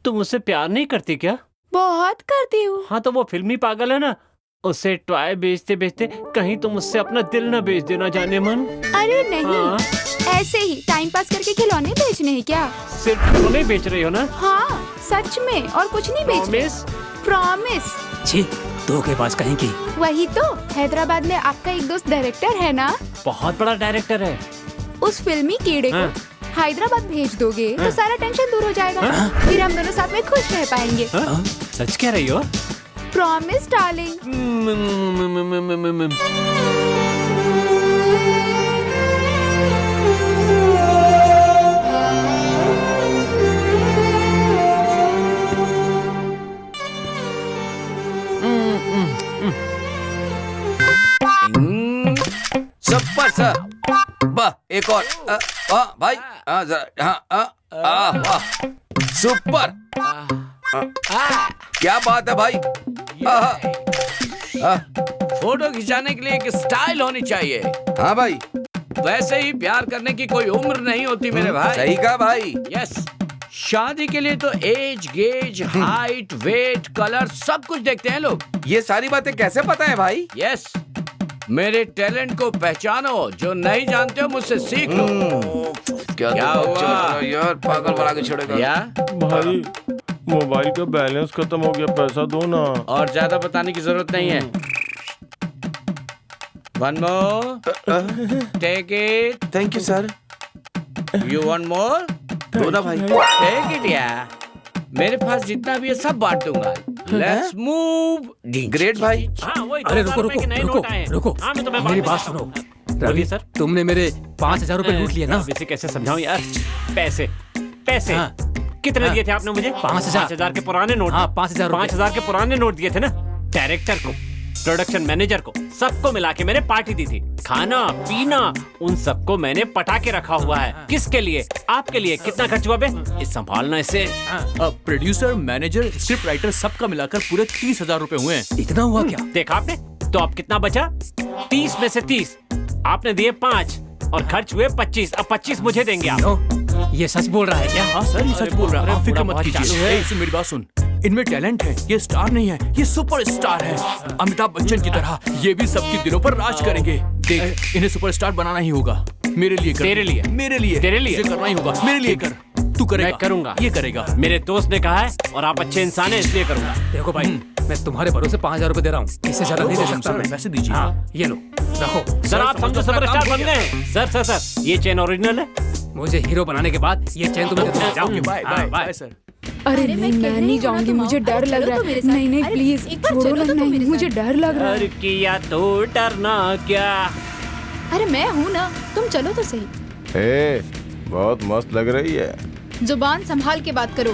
तुम मुझसे प्यार नहीं करती क्या? बहुत करती हूँ। हाँ तो वो फिल्मी पागल है ना, उससे टॉय बेचते बेचते कहीं तुम उससे अपना दिल न बेच देना, जाने मन। अरे नहीं, हाँ? ऐसे ही टाइम पास करके खिलौने बेचने हैं क्या? सिर्फ खिलौने बेच रही हो ना? हाँ सच में, और कुछ नहीं बेच रही। प्रॉमिस। छी, दो के पास कहीं की। वही तो, हैदराबाद में आपका एक दोस्त डायरेक्टर है ना? बहुत बड़ा डायरेक्टर है। उस फिल्मी कीड़े को हैदराबाद भेज दोगे तो सारा टेंशन दूर हो जाएगा। फिर हम दोनों साथ में खुश रह पाएंगे। सच कह रही हो? Promise darling. सुपर सर, वाह, एक और। भाई, वाह, सुपर। क्या बात है भाई। फोटो खिंचाने के लिए एक स्टाइल होनी चाहिए। हाँ भाई, वैसे ही प्यार करने की कोई उम्र नहीं होती मेरे भाई। सही कहा भाई। यस, शादी के लिए तो एज, गेज, हाइट, वेट, कलर सब कुछ देखते हैं लोग। ये सारी बातें कैसे पता है भाई? यस, मेरे टैलेंट को पहचानो, जो नहीं जानते हो मुझसे सीख लो। क्या हुआ यार, पागल बना के छोड़ेगा। या भाई मोबाइल का बैलेंस खत्म हो गया, पैसा दो ना। और ज्यादा बताने की जरूरत नहीं है। One more, take it. Thank you sir. You want more? दो ना भाई। टेक इट यार, मेरे पास जितना भी है सब बांट दूंगा। Let's move. ग्रेट भाई। हाँ, वही अरे 2000 रुको रुपए रुको के नए रुको नोट आए हैं। रुको, हाँ, मैं तुम्हें बाद मेरी में बात बताता सुनो। हूँ। रवि सर। तुमने मेरे 5,000 रुपए लूट लिए ना? अब इसे कैसे समझाऊं यार? पैसे पैसे हाँ। कितने हाँ। दिए थे आपने मुझे? 5,000 5,000 के पुराने नोट। हाँ, 5,000 रुपए। 5,000 के पुराने नोट दिए थे ना। डायरेक्टर को, प्रोडक्शन मैनेजर को, सबको मिला के मैंने पार्टी दी थी। खाना पीना उन सबको मैंने पटा के रखा हुआ है। किसके लिए? आपके लिए। कितना खर्च हुआ बे? ये संभालना इसे। प्रोड्यूसर, मैनेजर, स्क्रिप्ट राइटर सबका मिलाकर पूरे 30,000 रुपए हुए हैं। इतना हुआ क्या? देखा आपने? तो अब कितना बचा? 30 में से 30 आपने दिए 5 और खर्च हुए 25। अब 25 मुझे देंगे आप। नो, ये सच बोल रहा है क्या? हाँ सर, ये सच बोल रहा है। आप फिक्र मत बहुत चालू कीजिए। है। ए, सुन मेरी बात सुन। इनमें टैलेंट है, ये स्टार नहीं है, ये सुपर स्टार है। अमिताभ बच्चन की तरह ये भी सबके दिलों पर राज करेंगे। देख, इन्हें सुपरस्टार बनाना ही होगा। मेरे लिए कर। तेरे लिए। मेरे लिए। तेरे लिए। मुझे करना ही होगा। मेरे लिए कर। तू करेगा। मैं करूंगा। ये करेगा। मेरे दोस्त ने कहा है और आप अच्छे इंसान हैं इसलिए करूंगा। देखो भाई, मैं तुम्हारे भरोसे 5,000 रुपए दे रहा हूँ, इससे ज्यादा नहीं दे सकता मैं। पैसे दीजिए। हाँ, ये लो, रखो। सर आप समझो सुपरस्टार बन गए हैं। सर ये चेन ओरिजिनल है। मुझे हीरो बनाने के बाद ये चैन तुम्हें दे दूंगा। जाओ। ओके, बाय हाँ, बाय बाय। Bye sir. अरे अरे नहीं, मैं कह मैं रही नहीं हूँ ना, जाऊंगी, तुम मुझे आओ, डर चलो लग तो रहा मेरे है। साथ। नहीं नहीं अरे प्लीज एक बार छोड़ो चलो ना। तो तुम नहीं, मेरे मुझे साथ। डर लग रहा है। डर किया तो डरना क्या? अरे मैं हूँ ना, तुम चलो तो सही। ए, बहुत मस्त लग रही है। जुबान संभाल के बात करो।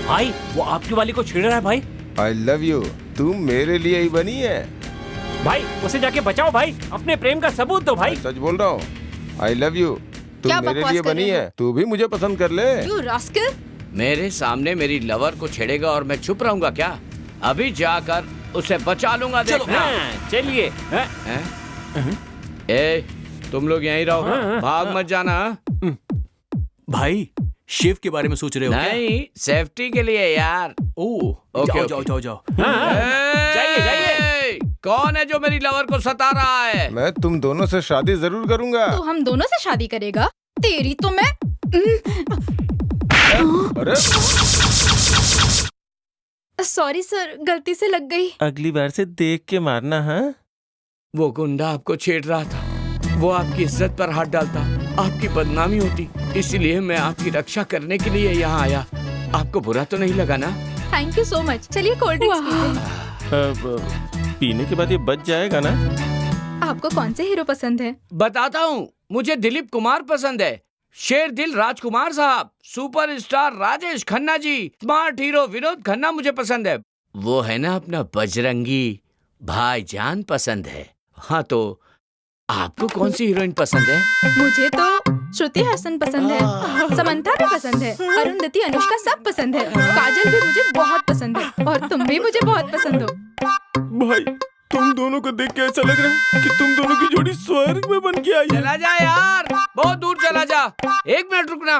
भाई वो आपकी वाली को छेड़ रहा है भाई। आई लव यू, तुम मेरे लिए ही बनी है। भाई उसे जाके बचाओ भाई, अपने प्रेम का सबूत दो भाई। सच बोल रहा हूँ, आई लव यू, क्या तुम मेरे बकवास लिए कर बनी रहे हो? है। तू भी मुझे पसंद कर ले। You rascal. मेरे सामने मेरी लवर को छेड़ेगा और मैं चुप रहूंगा क्या? अभी जाकर उसे बचा लूंगा। देखना। हाँ, चलिए। हाँ, हैं? ए, तुम लोग यहीं रहो, भाग मत जाना। भाई, शेफ के बारे में सोच रहे हो क्या? नहीं, सेफ्टी के लिए यार। ओह, ओके, जाओ ओके। जाओ जाओ जाओ। जाइए, जाइए। कौन है जो मेरी लवर को सता रहा है? मैं तुम दोनों से शादी जरूर करूंगा। तू हम दोनों से शादी करेगा? तेरी तो मैं। अरे सॉरी सर, गलती से लग गई। अगली बार से देख के मारना। हाँ, वो गुंडा आपको छेड़ रहा था, वो आपकी इज्जत पर हाथ डालता, आपकी बदनामी होती, इसीलिए मैं आपकी रक्षा करने के लिए यहाँ आया। आपको बुरा तो नहीं लगा ना? Thank you so much. चलिए कोल्ड ड्रिंक्स पीते हैं। अब, पीने के बाद ये बच जाएगा ना? आपको कौन से हीरो पसंद है? बताता हूँ, मुझे दिलीप कुमार पसंद है, शेर दिल राजकुमार साहब, superstar Rajesh Khanna ji, smart hero Vinod Khanna मुझे पसंद है। वो है ना अपना बजरंगी भाईजान पसंद है। हाँ, तो आपको कौन सी हीरोइन पसंद है? मुझे तो श्रुति हासन पसंद है, समंथा भी पसंद है, अरुंधति, अनुष्का सब पसंद है, काजल भी मुझे बहुत पसंद है और तुम भी मुझे बहुत पसंद हो। भाई तुम दोनों को देख के ऐसा लग रहा है कि तुम दोनों की जोड़ी स्वर्ग में बन के आई है। चला जा यार, बहुत दूर चला जा। 1 मिनट रुकना।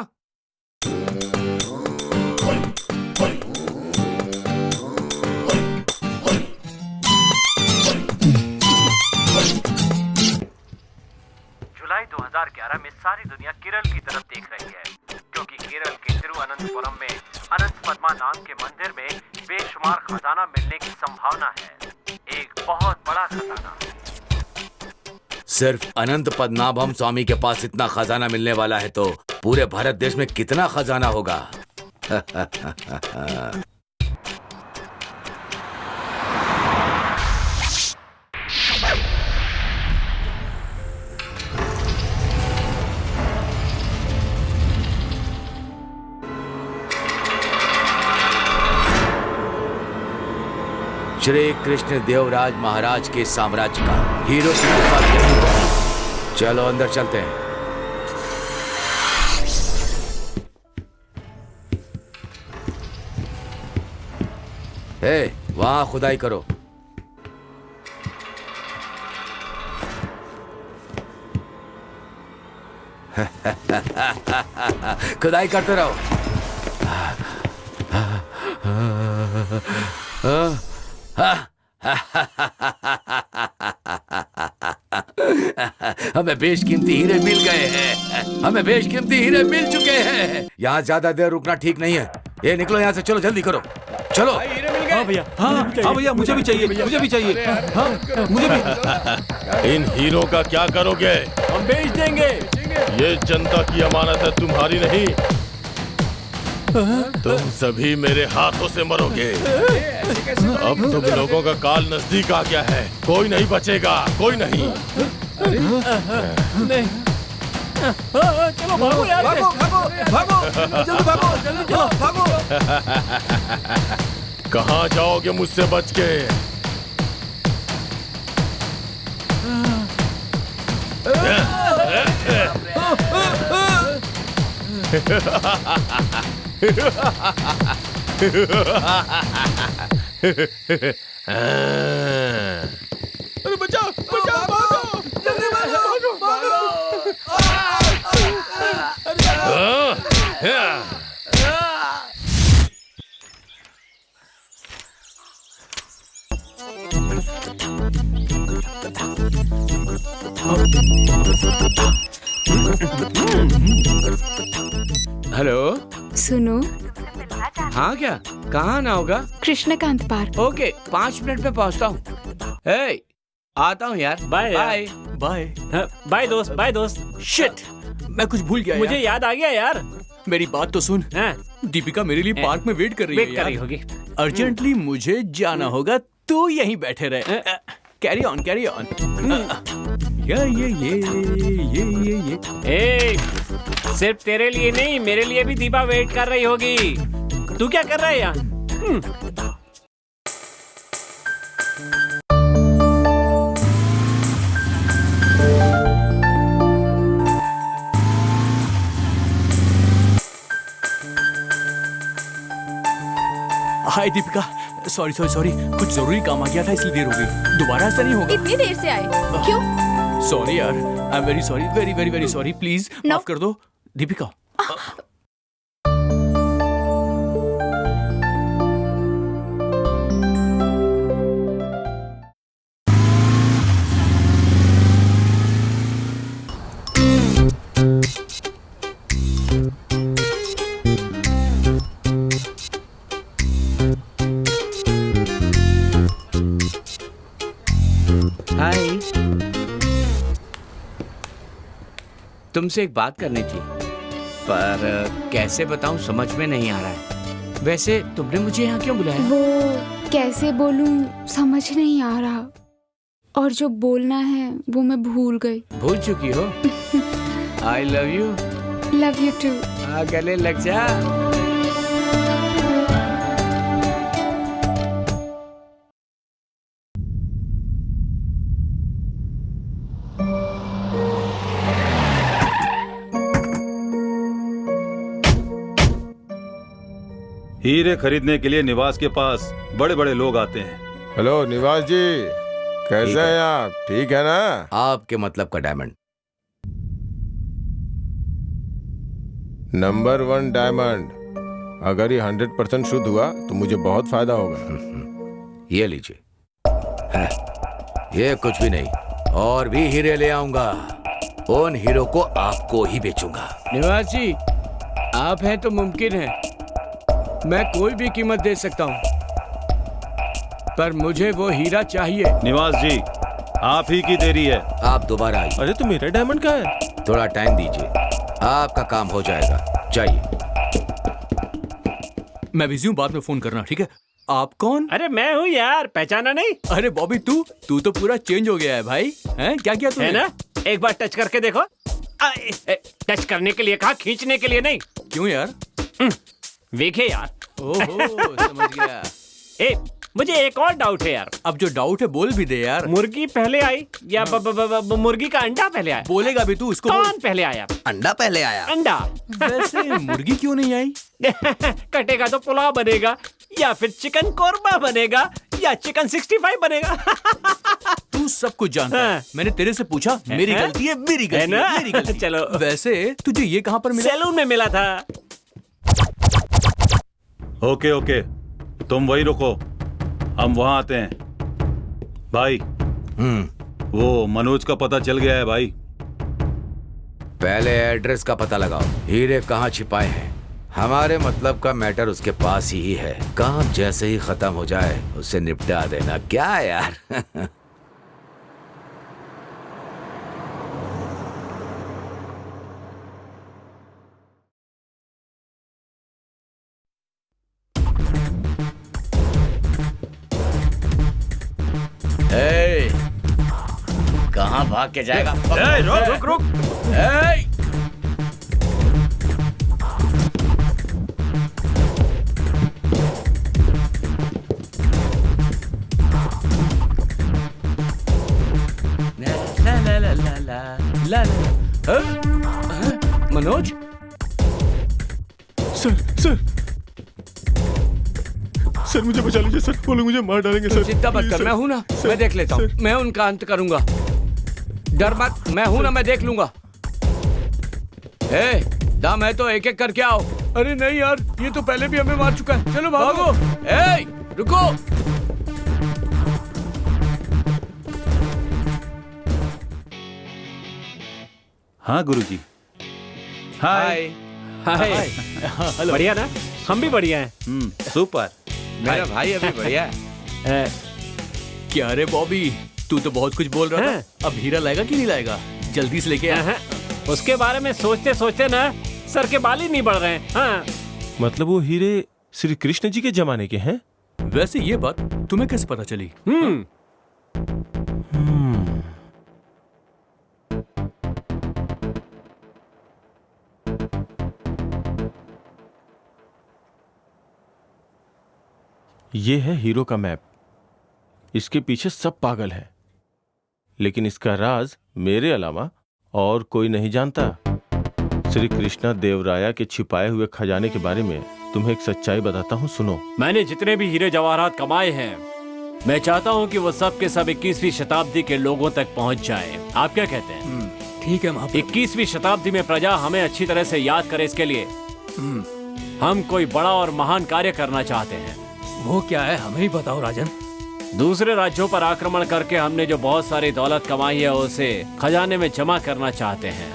जुलाई 2011 में सारी दुनिया केरल की तरफ देख रही है, क्योंकि केरल के तिरुवनंतपुरम में अनंत पद्मा नाम के मंदिर में बेशुमार खजाना मिलने की संभावना है। एक बहुत बड़ा खजाना। सिर्फ अनंत पद्मनाभम स्वामी के पास इतना खजाना मिलने वाला है तो पूरे भारत देश में कितना खजाना होगा। श्री कृष्ण देवराज महाराज के साम्राज्य का हीरो की गुफा यहीं पर। चलो अंदर चलते हैं। हे, वहां खुदाई करो। खुदाई करते रहो। हमें बेशकीमती हीरे मिल गए हैं। हमें बेशकीमती हीरे मिल चुके हैं। यहाँ ज्यादा देर रुकना ठीक नहीं है। ये निकलो यहाँ से, चलो जल्दी करो, चलो। हाँ भैया, हाँ भैया, मुझे भी चाहिए, मुझे भी चाहिए। हाँ, मुझे भी। इन हीरो का क्या करोगे? हम बेच देंगे। ये जनता की अमानत है, तुम्हारी नहीं। तुम सभी मेरे हाथों से मरोगे। अब तुम लोगों का काल नजदीक आ गया है। कोई नहीं बचेगा, कोई नहीं। चलो भागो यार, भागो, भागो, जल्दी भागो, जल्दी चलो, भागो। कहाँ जाओगे मुझसे बच के? अरे बचाओ, बचाओ, भागो, जल्दी भागो, भागो। हेलो। सुनो, हाँ क्या, कहाँ आना होगा? कृष्णकांत पार्क। ओके, 5 मिनट में पहुँचता हूँ। हे, आता हूँ यार। Bye bye. बाय। बाय दोस्त, बाय दोस्त। शिट, मैं कुछ भूल गया मुझे यार। याद आ गया यार। मेरी बात तो सुन। हाँ, दीपिका मेरे लिए पार्क में वेट कर रही है वेट कर रही यार। होगी। अर्जेंटली मुझे जाना होगा, तू यहीं बैठे रहे। Carry on, carry on. ये। ए, सिर्फ तेरे लिए नहीं, मेरे लिए भी दीपा वेट कर रही होगी। तू क्या कर रहा है यहाँ? हाय दीपिका, सॉरी, कुछ जरूरी काम आ गया था इसलिए देर हो गई। दोबारा ऐसा नहीं होगा। इतनी देर से आए क्यों? सॉरी यार, I am very sorry, very sorry. Please माफ कर दो दीपिका। हाय, तुमसे एक बात करनी थी, पर कैसे बताऊं समझ में नहीं आ रहा है। वैसे तुमने मुझे यहाँ क्यों बुलाया? वो कैसे बोलूं समझ नहीं आ रहा, और जो बोलना है वो मैं भूल गई। भूल चुकी हो? I love you. Love you too. गले लग जा। हीरे खरीदने के लिए निवास के पास बड़े बड़े लोग आते हैं। हेलो निवास जी, कैसे हैं आप? ठीक है ना? आपके मतलब का डायमंड। Number 1 diamond. अगर ये 100% शुद्ध हुआ तो मुझे बहुत फायदा होगा। ये लीजिए। ये कुछ भी नहीं, और भी हीरे ले आऊंगा। उन हीरो को आपको ही बेचूंगा। निवास जी, आप हैं तो मुमकिन है मैं कोई भी कीमत दे सकता हूँ, पर मुझे वो हीरा चाहिए। निवास जी, आप ही की देरी है। आप दोबारा आइए। अरे तो मेरा डायमंड कहाँ है? थोड़ा टाइम दीजिए, आपका काम हो जाएगा। जाइए। मैं बिजी हूँ, बाद में फोन करना, ठीक है? आप कौन? अरे मैं हूँ यार, पहचाना नहीं? अरे बॉबी, तू तो पूरा चेंज हो गया है भाई। हैं, क्या किया तूने? है ना? एक बार टच करके देखो। टच करने के लिए कहा, खींचने के लिए नहीं। क्यों यार? देखे यार। ओहो, समझ गया। ए, मुझे एक और डाउट है यार। अब जो डाउट है बोल भी दे यार। मुर्गी पहले आई या मुर्गी का अंडा पहले आया? बोलेगा भी तू, उसको बोल। कौन पहले आया? अंडा पहले आया। अंडा। वैसे मुर्गी क्यों नहीं आई? कटेगा तो पुलाव बनेगा, या फिर चिकन कोरमा बनेगा, या चिकन 65 बनेगा। तू सब कुछ जानता है। हाँ। मैंने तेरे से पूछा, मेरी गलती है, मेरी गलती है ना? है, मेरी गलती है। चलो। वैसे तुझे ये कहाँ पर मिला? सैलून में मिला था। ओके, तुम वही रुको, हम वहां आते हैं। भाई वो मनोज का पता चल गया है भाई। पहले एड्रेस का पता लगाओ, हीरे कहाँ छिपाए हैं। हमारे मतलब का मैटर उसके पास ही है। काम जैसे ही खत्म हो जाए उसे निपटा देना। क्या यार? ए, कहाँ भाग के जाएगा? रुक रुक रुक। ए! ला ला ला ला ला ला ला। मनोज, सर मुझे बचा लीजिए सर, वो लोग मुझे मार डालेंगे तुम चिंता मत कर, मैं हूं ना, मैं देख लेता हूँ। मैं उनका अंत करूंगा, डर मत, मैं हूं ना, मैं देख लूंगा। ए, दाम है तो एक एक करके आओ। अरे नहीं यार, ये तो पहले भी हमें मार चुका है। चलो भागो। ए, रुको। हाँ गुरुजी। हाय। हाय। बढ़िया ना? हम भी बढ़िया हैं। सुपर। मेरा भाई अभी बढ़िया है। क्या रे बॉबी, तू तो बहुत कुछ बोल रहा था। अब हीरा लाएगा कि नहीं लाएगा? जल्दी से लेके आ। उसके बारे में सोचते सोचते ना सर के बाल ही नहीं बढ़ रहे हैं। हाँ। मतलब वो हीरे श्री कृष्ण जी के जमाने के हैं? वैसे ये बात तुम्हें कैसे पता चली? ये है हीरो का मैप। इसके पीछे सब पागल है, लेकिन इसका राज मेरे अलावा और कोई नहीं जानता। श्री कृष्णा देवराया के छिपाए हुए खजाने के बारे में तुम्हें एक सच्चाई बताता हूँ, सुनो। मैंने जितने भी हीरे जवाहरात कमाए हैं, मैं चाहता हूँ कि वो सब के सब 21वीं शताब्दी के लोगों तक पहुँच जाए। आप क्या कहते हैं? ठीक है महाप्रभु। 21वीं शताब्दी में प्रजा हमें अच्छी तरह से याद करे, इसके लिए हम कोई बड़ा और महान कार्य करना चाहते हैं। वो क्या है, हमें ही बताओ राजन। दूसरे राज्यों पर आक्रमण करके हमने जो बहुत सारी दौलत कमाई है उसे खजाने में जमा करना चाहते हैं।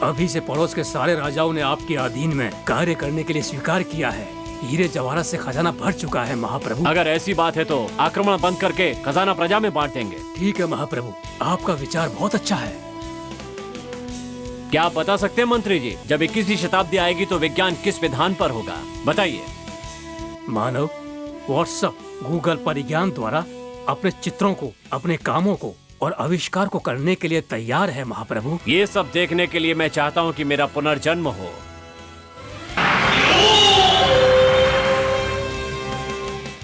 अभी से पड़ोस के सारे राजाओं ने आपके अधीन में कार्य करने के लिए स्वीकार किया है। हीरे जवाहरात से खजाना भर चुका है महाप्रभु। अगर ऐसी बात है तो आक्रमण बंद करके खजाना प्रजा में बांट देंगे। ठीक है महाप्रभु, आपका विचार बहुत अच्छा है। क्या आप बता सकते हैं मंत्री जी, जब 21वीं शताब्दी आएगी तो विज्ञान किस विधान पर होगा? बताइए। मानव व्हाट्सएप, गूगल परिज्ञान द्वारा अपने चित्रों को, अपने कामों को और आविष्कार को करने के लिए तैयार है महाप्रभु। ये सब देखने के लिए मैं चाहता हूँ कि मेरा पुनर्जन्म हो।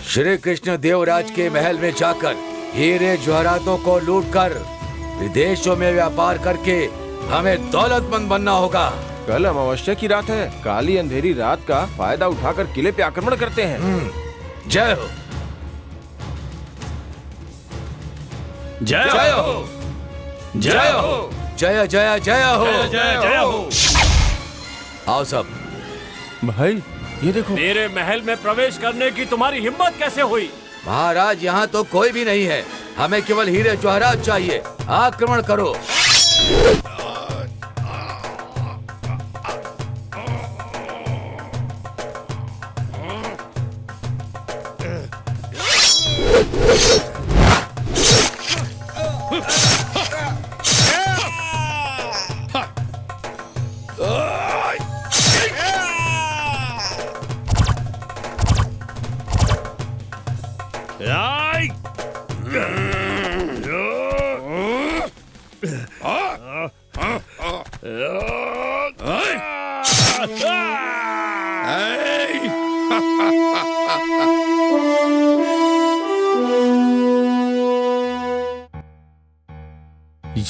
श्री कृष्ण देवराज के महल में जाकर हीरे जवाहरातों को लूटकर विदेशों में व्यापार करके हमें दौलतमंद बनना होगा। कल अमावस्या की रात है, काली अंधेरी रात का फायदा उठाकर किले पे आक्रमण करते हैं। जय हो, जय जय हो, जय हो, जय जय जय हो, जय हो। आओ सब। भाई ये देखो। मेरे महल में प्रवेश करने की तुम्हारी हिम्मत कैसे हुई? महाराज, यहाँ तो कोई भी नहीं है, हमें केवल हीरे जवाहरात चाहिए। आक्रमण करो।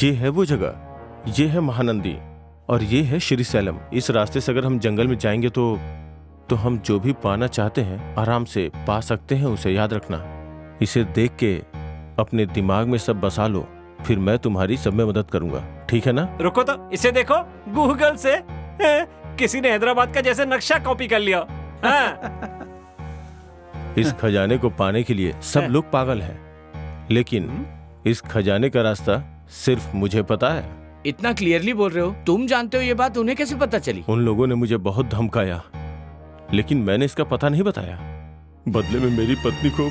ये है वो जगह, ये है महानंदी और ये है श्रीशैलम। इस रास्ते से अगर हम जंगल में जाएंगे तो हम जो भी पाना चाहते हैं आराम से पा सकते हैं। उसे याद रखना। इसे देख के अपने दिमाग में सब बसा लो, फिर मैं तुम्हारी सब में मदद करूंगा। ठीक है ना? रुको तो, इसे देखो, गूगल से किसी ने हैदराबाद का जैसे नक्शा कॉपी कर लिया। इस खजाने को पाने के लिए सब लोग पागल हैं, लेकिन इस खजाने का रास्ता सिर्फ मुझे पता है। इतना क्लियरली बोल रहे हो, तुम जानते हो ये बात, उन्हें कैसे पता चली? उन लोगों ने मुझे बहुत धमकाया, लेकिन मैंने इसका पता नहीं बताया। बदले में मेरी पत्नी को,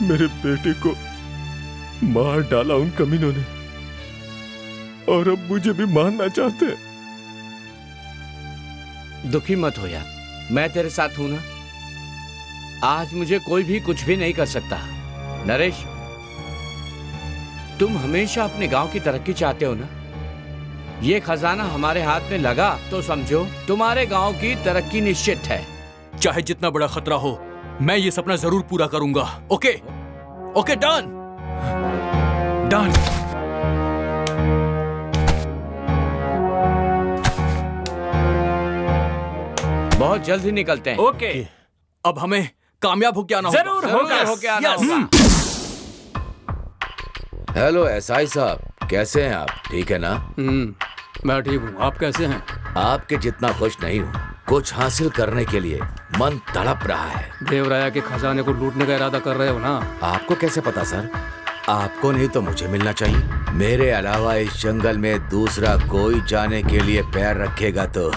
मेरे बेटे को मार डाला उन कमीनों ने, और अब मुझे भी मारना चाहते हैं। दुखी मत हो यार, मैं तेरे साथ हूं ना। आज मुझे कोई भी कुछ भी नहीं कर सकता। नरेश, तुम हमेशा अपने गांव की तरक्की चाहते हो ना। ये खजाना हमारे हाथ में लगा तो समझो तुम्हारे गांव की तरक्की निश्चित है। चाहे जितना बड़ा खतरा हो, मैं ये सपना जरूर पूरा करूंगा। Okay okay, done done. बहुत जल्द ही निकलते हैं। ओके, अब हमें कामयाब होके आना होगा। जरूर होगा। होके आना Yes. होगा। हेलो एसआई साहब, कैसे हैं आप? ठीक है ना? मैं ठीक हूँ, आप कैसे हैं? आपके जितना खुश नहीं हूँ। कुछ हासिल करने के लिए मन तड़प रहा है। देवराया के खजाने को लूटने का इरादा कर रहे हो ना? आपको कैसे पता सर? आपको नहीं तो मुझे मिलना चाहिए। मेरे अलावा इस जंगल में दूसरा कोई जाने के लिए पैर रखेगा तो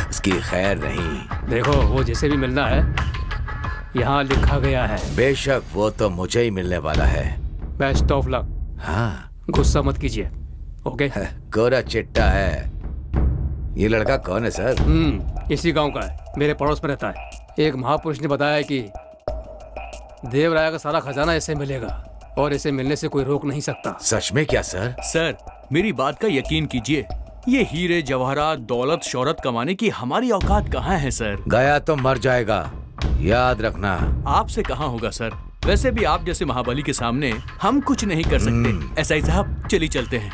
उसकी खैर नहीं। देखो, वो जिसे भी मिलना है यहाँ लिखा गया है। बेशक, वो तो मुझे ही मिलने वाला है। Best of luck. हाँ, गुस्सा मत कीजिए। ओके। गोरा चिट्टा है। ये लड़का कौन है सर? इसी गांव का है, मेरे पड़ोस में रहता है। एक महापुरुष ने बताया कि देवराया का सारा खजाना इसे मिलेगा और इसे मिलने से कोई रोक नहीं सकता। सच में क्या सर? सर, मेरी बात का यकीन कीजिए, ये हीरे जवाहरात दौलत शोहरत कमाने की हमारी औकात कहाँ है सर। गया तो मर जाएगा, याद रखना। आपसे कहाँ होगा सर। वैसे भी आप जैसे महाबली के सामने हम कुछ नहीं कर सकते। एसआई साहब, चलिए चलते हैं।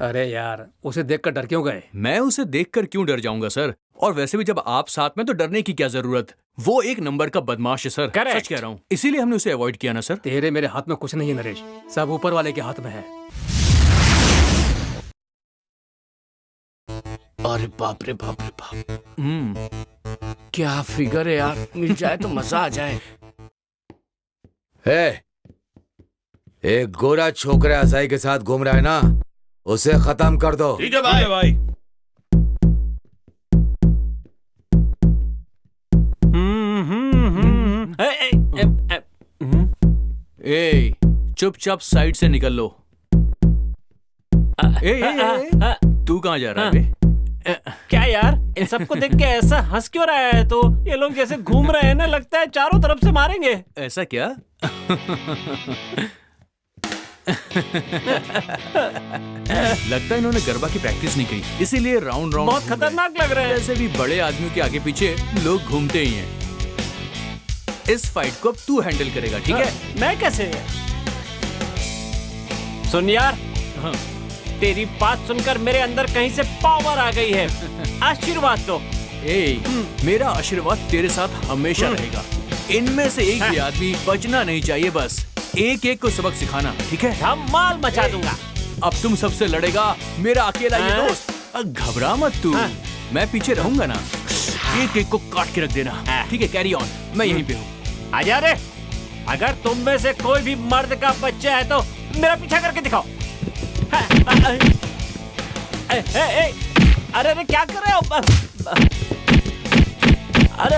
अरे यार, उसे देखकर डर क्यों गए? मैं उसे देखकर क्यों डर जाऊंगा सर? और वैसे भी जब आप साथ में तो डरने की क्या जरूरत। वो एक नंबर का बदमाश है सर। Correct. सच कह रहा हूँ, इसीलिए हमने उसे अवॉइड किया ना सर। तेरे मेरे हाथ में कुछ नहीं है नरेश, सब ऊपर वाले के हाथ में है। अरे बाप रे बाप रे बाप, क्या फिगर है यार। मिल जाए तो मजा आ जाए। एक गोरा छोकरा असाई के साथ घूम रहा है ना, उसे खत्म कर दो। ठीक है भाई। ए, चुपचाप साइड से निकल लो। तू कहाँ जा रहा है बे? क्या यार, इन सबको देख के ऐसा हंस क्यों रहा है? तो ये लोग जैसे घूम रहे हैं ना, लगता है चारों तरफ से मारेंगे। ऐसा क्या? लगता है इन्होंने गरबा की प्रैक्टिस नहीं की, इसीलिए राउंड राउंड बहुत खतरनाक लग रहे हैं। ऐसे भी बड़े आदमियों के आगे पीछे लोग घूमते ही हैं। इस फाइट को अब तू हैंडल करेगा, ठीक है? मैं कैसे? सुन यार, हाँ। तेरी बात सुनकर मेरे अंदर कहीं से पावर आ गई है। आशीर्वाद दो। मेरा आशीर्वाद तेरे साथ हमेशा रहेगा। इनमें से एक भी आदमी बचना नहीं चाहिए। बस एक एक को सबक सिखाना, ठीक है? धमाल मचा दूंगा। अब तुम सबसे लड़ेगा मेरा अकेला ये दोस्त। घबरा मत तू, मैं पीछे रहूंगा ना। एक एक को काट के रख देना, ठीक है? कैरी ऑन, मैं यहीं पे हूँ। आजा रे, अगर तुम में से कोई भी मर्द का बच्चा है तो मेरा पीछा करके दिखाओ। अरे अरे, क्या कर रहे हो? अरे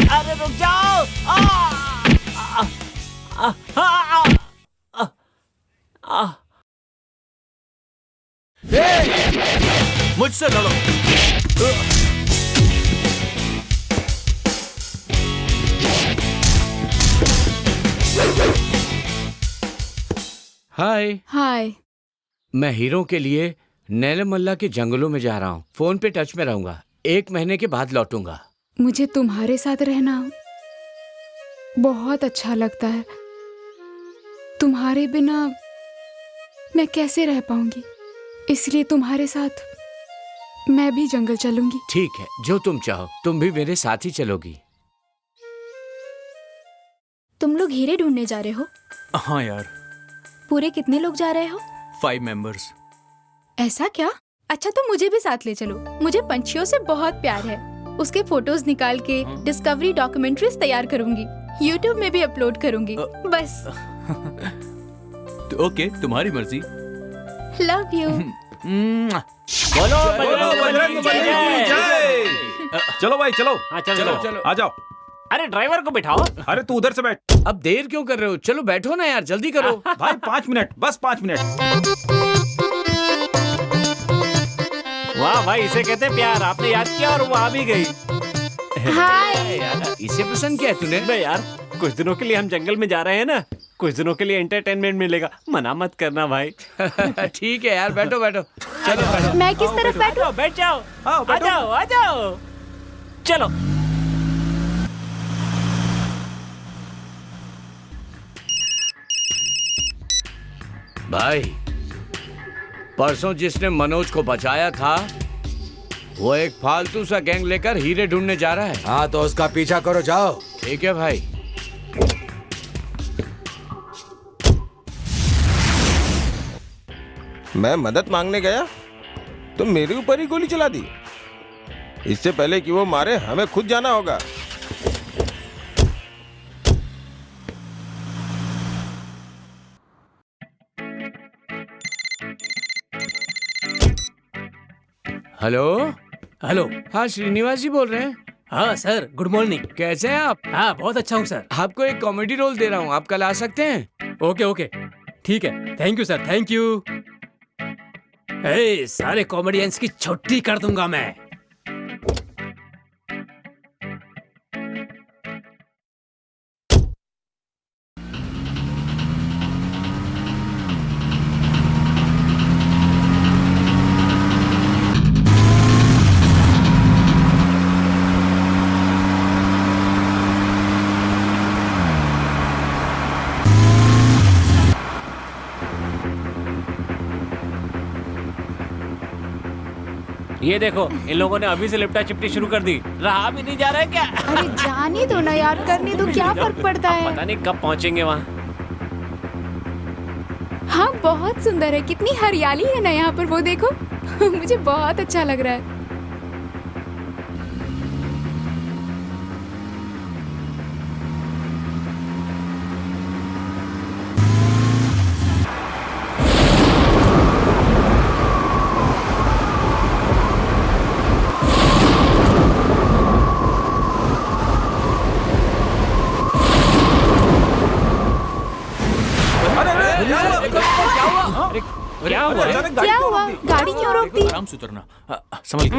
अरे रुक जाओ। मुझसे लड़ो। हाय। हाय। मैं हीरो के लिए नैलमल्ला के जंगलों में जा रहा हूँ। फोन पे टच में रहूंगा, 1 महीने के बाद लौटूंगा। मुझे तुम्हारे साथ रहना बहुत अच्छा लगता है। तुम्हारे बिना मैं कैसे रह पाऊंगी, इसलिए तुम्हारे साथ मैं भी जंगल चलूंगी। ठीक है, जो तुम चाहो। तुम भी मेरे साथ ही चलोगी। तुम लोग हीरे ढूंढने जा रहे हो? हाँ यार, पूरे कितने लोग जा रहे हो? 5 मेंबर्स। ऐसा क्या? अच्छा तो मुझे भी साथ ले चलो। मुझे पंछियों से बहुत प्यार है। उसके फोटोज निकाल के डिस्कवरी डॉक्यूमेंट्रीज तैयार करूंगी, यूट्यूब में भी अपलोड करूंगी। बस। तो ओके, तुम्हारी मर्जी। Love you. बोलो बजरंग बली की जय। चलो भाई चलो। हाँ चलो। आ जाओ। अरे ड्राइवर को बिठाओ। अरे तू उधर से बैठ। अब देर क्यों कर रहे हो? चलो बैठो ना यार, जल्दी करो। भाई 5 मिनट, बस 5 मिनट। वाह भाई, इसे कहते प्यार। आपने याद किया और वो आ भी गई। हाय। यार इसे पसंद किया है तूने? बे यार, कुछ दिनों के लिए हम जंगल में जा रहे हैं ना, कुछ दिनों के लिए एंटरटेनमेंट मिलेगा, मना मत करना भाई। ठीक है यार, बैठो बैठो। चलो बैठो। मैं किस तरफ बैठूं? बैठ जाओ। हाँ, आ जाओ आ जाओ। चलो। भाई, परसों जिसने मनोज को बचाया था वो एक फालतू सा गैंग लेकर हीरे ढूंढने जा रहा है। हाँ तो उसका पीछा करो, जाओ। ठीक है भाई। मैं मदद मांगने गया तो मेरे ऊपर ही गोली चला दी। इससे पहले कि वो मारे हमें खुद जाना होगा। हेलो। हेलो। हाँ श्रीनिवास जी बोल रहे हैं। हाँ सर, गुड मॉर्निंग। कैसे हैं आप? हाँ बहुत अच्छा हूँ सर। आपको एक कॉमेडी रोल दे रहा हूँ, आप कल आ सकते हैं? ओके ओके, ठीक है। Thank you sir, thank you. सारे कॉमेडियंस की छुट्टी कर दूंगा मैं। ये देखो, इन लोगों ने अभी से लिपटा चिपटी शुरू कर दी। रहा भी नहीं जा रहा है क्या? अरे जाने दो ना यार, करने दो, क्या फर्क पड़ता है। पता नहीं कब पहुंचेंगे वहाँ। हाँ बहुत सुंदर है, कितनी हरियाली है ना यहाँ पर, वो देखो। मुझे बहुत अच्छा लग रहा है। क्या हुआ? क्या हुआ? गाड़ी क्यों रोक दी? आराम से उतरना, संभल के।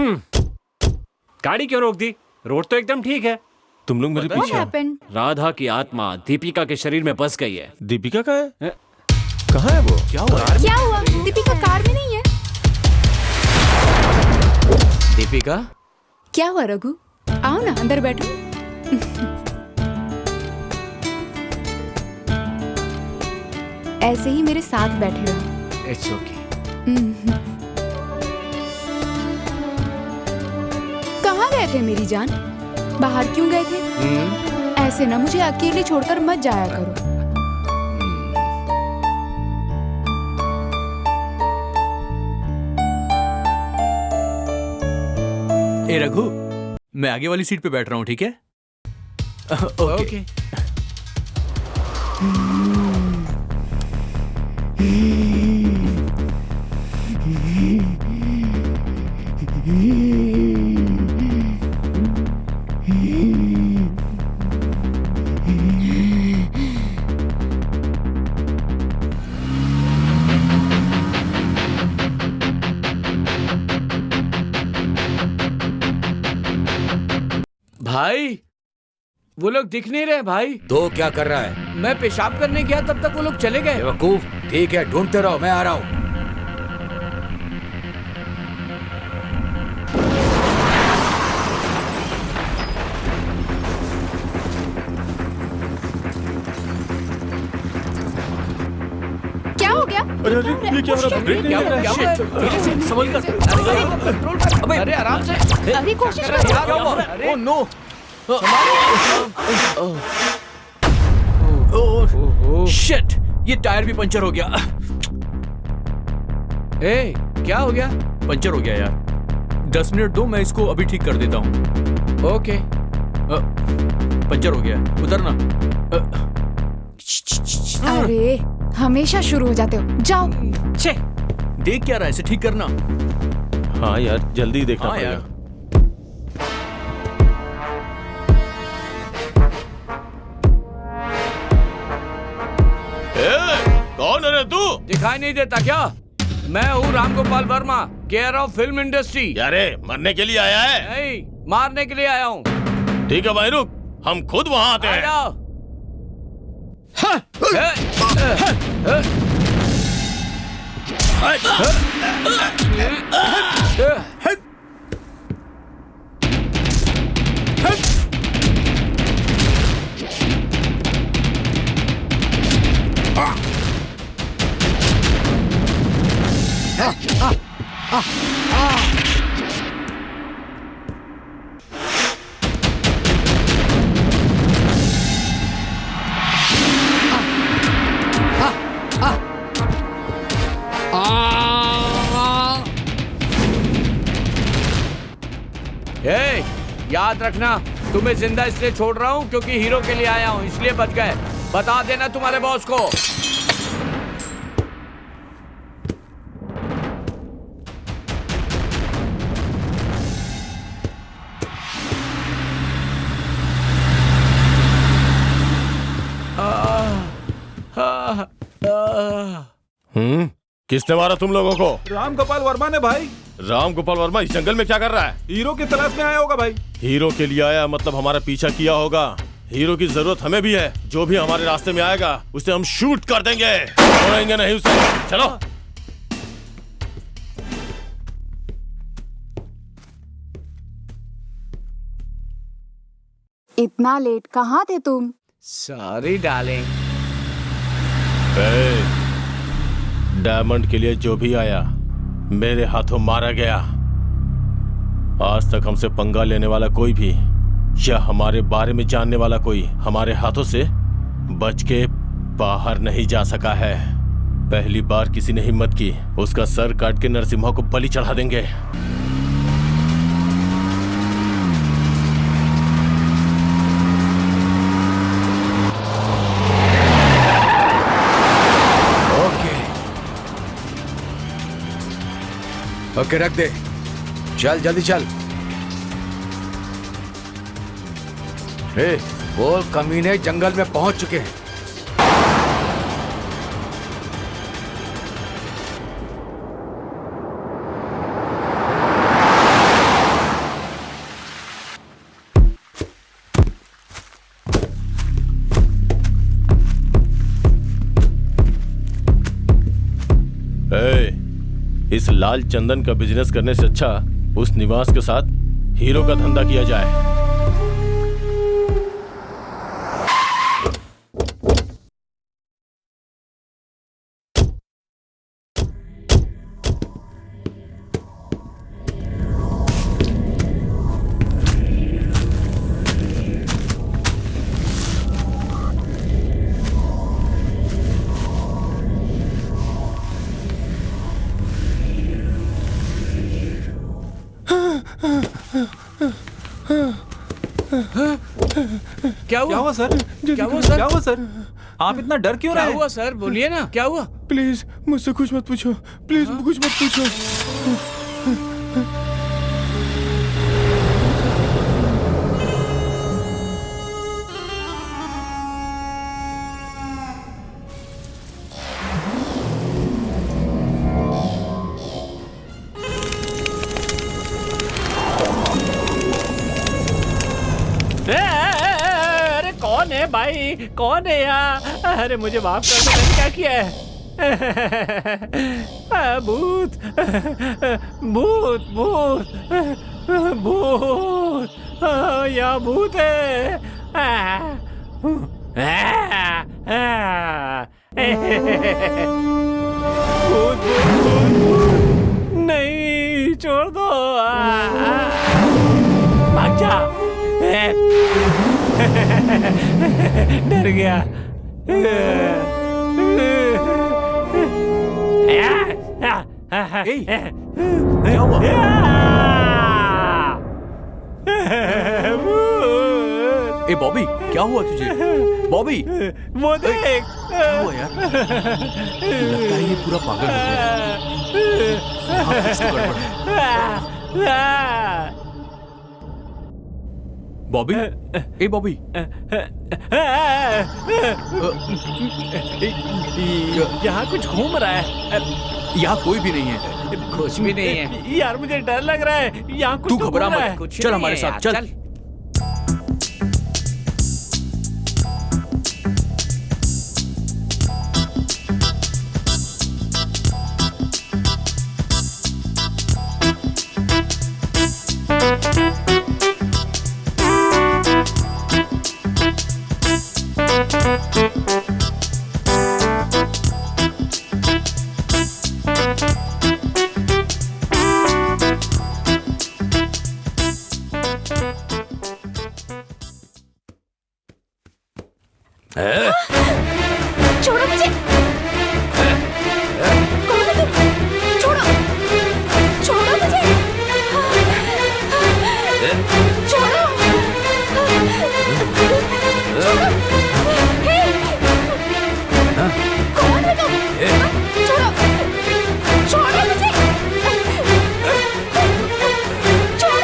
गाड़ी क्यों रोक दी? रोड तो एकदम ठीक है। तुम लोग मेरे What पीछे आओ। happened? राधा की आत्मा दीपिका के शरीर में बस गई है। दीपिका कहाँ है? कहाँ है वो? क्या हुआ? क्या हुआ? दीपिका कार में नहीं है। दीपिका? क्या हुआ रघु? आओ ना अंदर बैठो। ऐसे ही मेरे साथ बैठे रहो। It's okay. कहाँ गए थे मेरी जान? बाहर क्यों गए थे? ऐसे ना मुझे अकेले छोड़कर मत जाया करो। ए रघु, मैं आगे वाली सीट पे बैठ रहा हूँ, ठीक है? ओके। भाई, वो लोग दिख नहीं रहे भाई। तो क्या कर रहा है? मैं पेशाब करने गया तब तक वो लोग चले गए। बेवकूफ। ठीक है, ढूंढते रहो, मैं आ रहा हूँ। क्या हो गया? ये क्या हो रहा है? क्या हुआ? संभल कर। अबे अरे आराम से। अरे कोशिश अरे करो। क्या हुआ? अरे नो। शिट, ये टायर भी पंचर हो गया। ए, क्या हो गया? पंचर हो गया यार। 10 मिनट दो, मैं इसको अभी ठीक कर देता हूँ। ओके। पंचर हो गया, उतरना। अरे हमेशा शुरू हो जाते हो, जाओ। छे, देख क्या रहा है, इसे ठीक करना। हाँ यार, जल्दी देखना हाँ पड़ेगा। यार। कौन है रे तू? दिखाई नहीं देता क्या? मैं हूँ Ramgopal Verma, care of film industry. यारे मरने के लिए आया है? नहीं, मारने के लिए आया हूँ। ठीक है भाई, रुक, हम खुद वहाँ आते हैं। जाओ। ए, याद रखना, तुम्हें जिंदा इसलिए छोड़ रहा हूँ क्योंकि हीरो के लिए आया हूँ, इसलिए बच गए। बता देना तुम्हारे बॉस को। किसने मारा तुम लोगों को? राम गोपाल वर्मा ने भाई। राम गोपाल वर्मा इस जंगल में क्या कर रहा है? हीरो की तलाश में आया होगा भाई। हीरो के लिए आया मतलब हमारा पीछा किया होगा। हीरो की जरूरत हमें भी है। जो भी हमारे रास्ते में आएगा उसे हम शूट कर देंगे, छोड़ेंगे नहीं उसे। चलो। इतना लेट कहाँ थे तुम? Sorry darling. डायमंड के लिए जो भी आया मेरे हाथों मारा गया। आज तक हमसे पंगा लेने वाला कोई भी या हमारे बारे में जानने वाला कोई हमारे हाथों से बच के बाहर नहीं जा सका है। पहली बार किसी ने हिम्मत की, उसका सर काट के नरसिम्हा को बलि चढ़ा देंगे। ओके, रख दे। चल जल्दी चल। वो कमीने जंगल में पहुंच चुके हैं। इस लाल चंदन का बिजनेस करने से अच्छा उस निवास के साथ हीरो का धंधा किया जाए। क्या हुआ सर? क्या हुआ सर? क्या हुआ सर? आप इतना डर क्यों क्या रहे? हुआ सर? बोलिए ना, क्या हुआ? प्लीज मुझसे कुछ मत पूछो, प्लीज कुछ मत पूछो। अरे कौन है भाई? कौन है यहाँ? अरे मुझे माफ कर दो, मैंने क्या किया है? भूत भूत भूत भूत, या भूत है। भूत नहीं, छोड़ दो। भाग जा। डर गया। ए, क्या हुआ? ए बॉबी, क्या हुआ तुझे? बॉबी, वो देख। क्या हुआ यार? लगता है ये पूरा पागल हो गया। हाँ, कुछ तो गड़बड़ है। बॉबी, ए बॉबी, यहाँ कुछ घूम रहा है। यहाँ कोई भी नहीं है। कुछ भी नहीं है यार मुझे डर लग रहा है, यहाँ कुछ तू तो घबरा घूम रहा है। मत, कुछ चल नहीं हमारे है साथ, यार, चल। छोड़ो मुझे। कौन है तुम? छोड़ो, छोड़ो मुझे। छोड़ो, छोड़ो। हे, कौन है तुम? छोड़ो, छोड़ो मुझे। छोड़ो,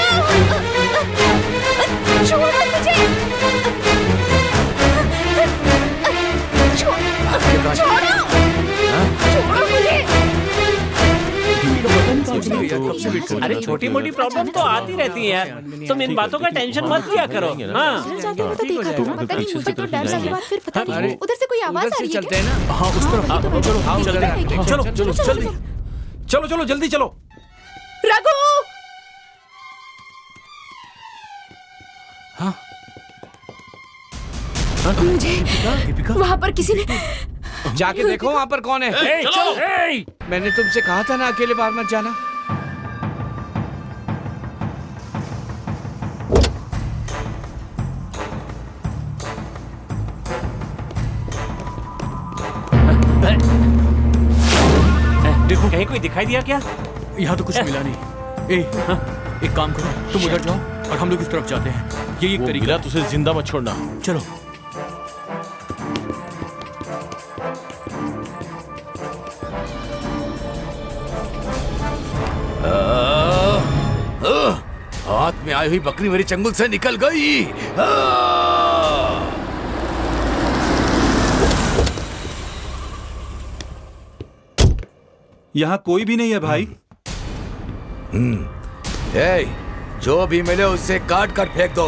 छोड़ो मुझे। अरे छोटी मोटी प्रॉब्लम तो आती रहती है यार, तुम इन बातों का टेंशन मत लिया करो। हाँ घर जाते हुए तो देखा था, पता नहीं मुझे तो डर लगे। फिर पता नहीं उधर से कोई आवाज आ रही है चलते हैं ना। हाँ, उस तरफ चलो, चलते हैं। चलो चलो जल्दी, चलो चलो जल्दी चलो। रघु, मुझे वहाँ पर किसी ने जाके देखो वहाँ पर कौन है। चलो। मैंने तुमसे कहा था ना अकेले बाहर मत जाना। देखो कहीं कोई दिखाई दिया क्या? यहाँ तो कुछ मिला नहीं। एक काम करो, तुम उधर जाओ और हम लोग इस तरफ जाते हैं। ये एक वो तरीका मिला तुझे जिंदा मत छोड़ना। चलो। हाथ में आई हुई बकरी मेरी चंगुल से निकल गई। यहाँ कोई भी नहीं है भाई। ए, जो भी मिले उससे काट कर फेंक दो।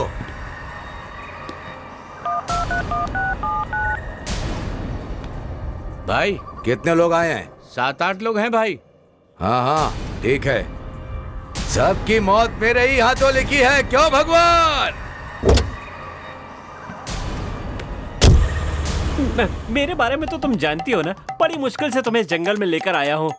भाई कितने लोग आए हैं? 7-8 लोग हैं भाई। हाँ हाँ ठीक है। सबकी मौत मेरे ही हाथों लिखी है, क्यों भगवान? मेरे बारे में तो तुम जानती हो ना, बड़ी मुश्किल से तुम्हें जंगल में लेकर आया हूँ।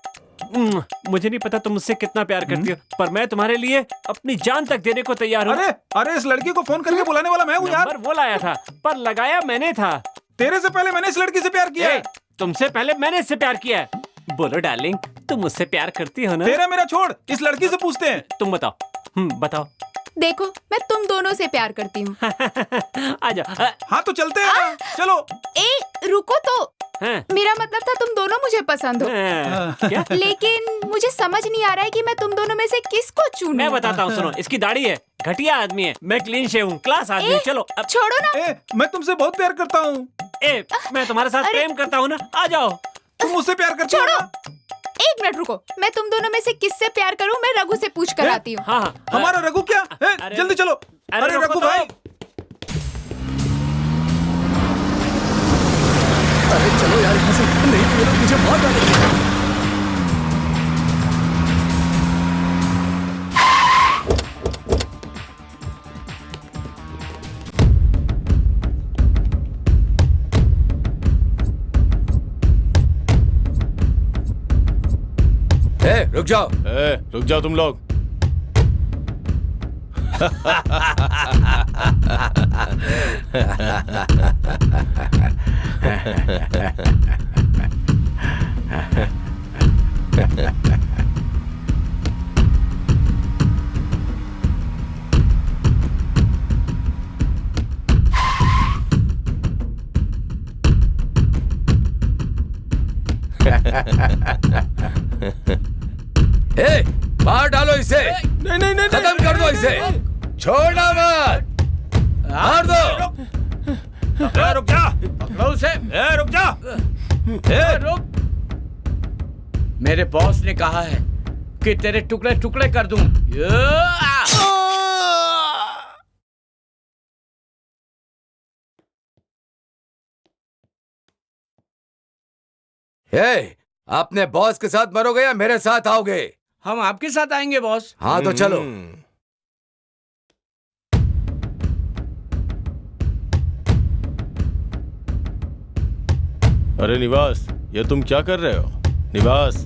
मुझे नहीं पता तुम मुझसे कितना प्यार करती हो, पर मैं तुम्हारे लिए अपनी जान तक देने को तैयार हूँ। अरे अरे, इस लड़की को फोन करके बुलाने वाला मैं हूँ यार। नंबर वो लाया था, पर लगाया मैंने था। तेरे से पहले मैंने इस लड़की से प्यार किया है। तुमसे पहले मैंने इससे प्यार किया है। बोलो डार्लिंग, तुम मुझसे प्यार करती हो ना? तेरा मेरा छोड़, इस लड़की से पूछते हैं। तुम बताओ। बताओ। देखो, मैं तुम दोनों से प्यार करती हूँ। आजा। हाँ तो चलते हैं ना, चलो। ए रुको तो, मेरा मतलब था तुम दोनों मुझे पसंद हो। क्या? लेकिन मुझे समझ नहीं आ रहा है कि मैं तुम दोनों में से किसको चुनूं। मैं बताता हूँ, सुनो। इसकी दाढ़ी है, घटिया आदमी है। मैं क्लीन शेव हूँ, क्लास आदमी हूँ। चलो अब छोड़ो ना। मैं तुमसे बहुत प्यार करता हूँ। मैं तुम्हारे साथ प्रेम करता हूँ ना, आ जाओ। तुम मुझसे प्यार करते हो ना? एक मिनट रुको, मैं तुम दोनों में से किससे प्यार करूं, मैं रघु से पूछ कर आती हूँ। हाँ, हमारा रघु क्या? जल्दी चलो। अरे रघु भाई, अरे चलो यार यहाँ से, नहीं तो ये लोग मुझे मार डालेंगे। रुक जाओ। रुक जाओ तुम लोग। मार डालो इसे। नहीं नहीं नहीं, खत्म कर दो इसे, छोड़ना मत, मार दो। रुक जा, पकड़ो उसे। रुक जा, रुक। मेरे बॉस ने कहा है कि तेरे टुकड़े टुकड़े कर दूं। अपने बॉस के साथ मरोगे या मेरे साथ आओगे? हम आपके साथ आएंगे बॉस। हाँ तो चलो। अरे निवास, ये तुम क्या कर रहे हो? निवास,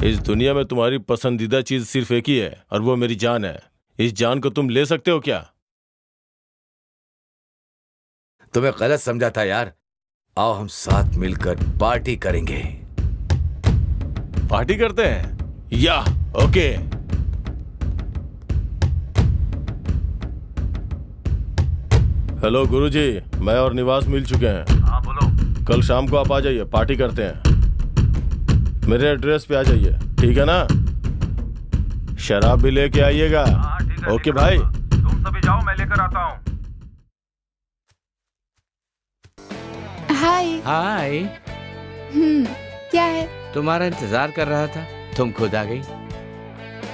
इस दुनिया में तुम्हारी पसंदीदा चीज सिर्फ एक ही है और वो मेरी जान है। इस जान को तुम ले सकते हो क्या? तुम्हें गलत समझा था यार। आओ हम साथ मिलकर पार्टी करेंगे। पार्टी करते हैं? या ओके। हेलो गुरुजी, मैं और निवास मिल चुके हैं। हाँ बोलो। कल शाम को आप आ जाइए, पार्टी करते हैं। मेरे एड्रेस पे आ जाइए, ठीक है ना? शराब भी लेके आइएगा। ओके भाई। तुम सभी जाओ, मैं लेकर आता हूँ। हाय। हाय। क्या है? तुम्हारा इंतजार कर रहा था, तुम खुद आ गई।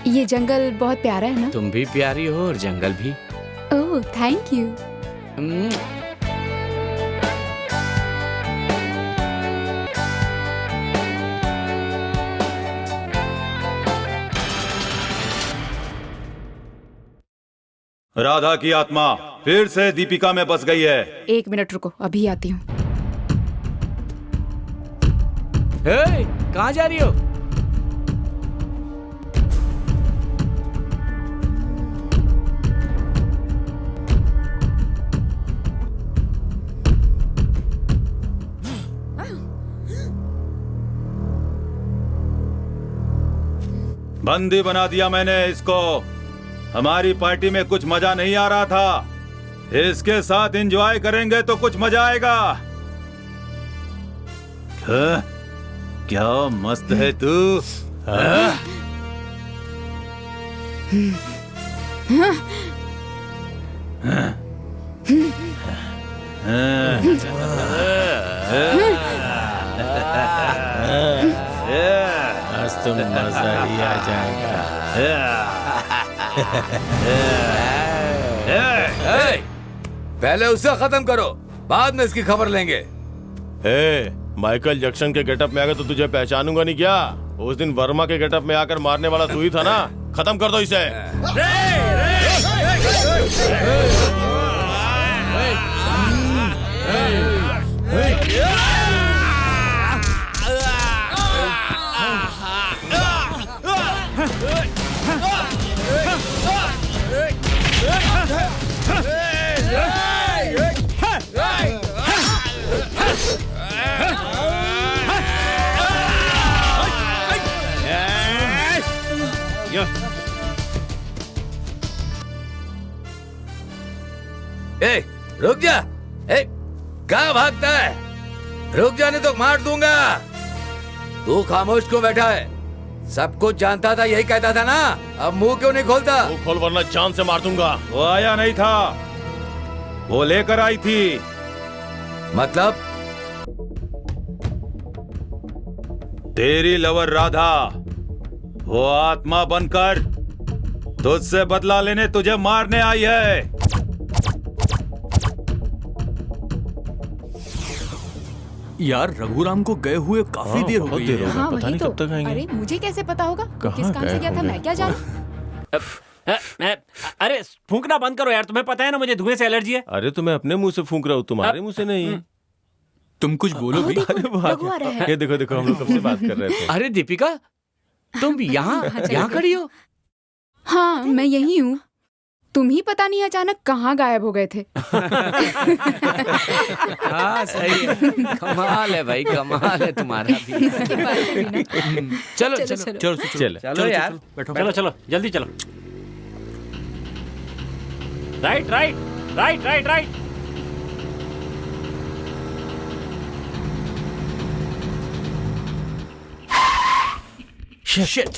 ये जंगल बहुत प्यारा है ना? तुम भी प्यारी हो और जंगल भी। Oh thank you. राधा की आत्मा फिर से दीपिका में बस गई है। 1 मिनट रुको, अभी आती हूँ। कहाँ जा रही हो? बंदी बना दिया मैंने इसको। हमारी पार्टी में कुछ मजा नहीं आ रहा था। इसके साथ एंजॉय करेंगे तो कुछ मजा आएगा। क्या मस्त है तू। आज तो मजा ही आ जाएगा। पहले उसे खत्म करो, बाद में इसकी खबर लेंगे। माइकल जैक्सन के गेटअप में आ गया तो तुझे पहचानूंगा नहीं क्या? उस दिन वर्मा के गेटअप में आकर मारने वाला तू ही था ना। खत्म कर दो इसे। रुक जा। कहाँ भागता है? रुक जाने तो मार दूंगा। तू खामोश क्यों बैठा है? सब कुछ जानता था, यही कहता था ना। अब मुंह क्यों नहीं खोलता? मुंह खोल वरना जान से मार दूंगा। वो आया नहीं था, वो लेकर आई थी। मतलब? तेरी लवर राधा वो आत्मा बनकर तुझसे बदला लेने तुझे मारने आई है। यार रघुराम को गए हुए काफी देर हो गई है। हाँ पता वही नहीं तो। कब तक आएंगे। अरे मुझे कैसे पता होगा कहाँ किस काम गए से गया था? होंगे? मैं क्या जानूं? अरे फूंकना बंद करो यार, तुम्हें पता है ना मुझे धुएं से एलर्जी है। अरे तो मैं अपने मुंह से फूंक रहा हूँ, तुम्हारे मुंह से नहीं। तुम कुछ बोलो भी। अरे वाह, रघु आ रहा है। ये देखो देखो, हम लोग कब से बात कर रहे थे। अरे दीपिका, तुम यहाँ खड़ी हो? हाँ मैं यही हूँ। तुम ही पता नहीं अचानक कहाँ गायब हो गए थे। हाँ सही है, कमाल है भाई, कमाल है तुम्हारा भी। चलो चलो चलो चल चलो यार, चलो चलो जल्दी चलो। Right right right right right. Shit.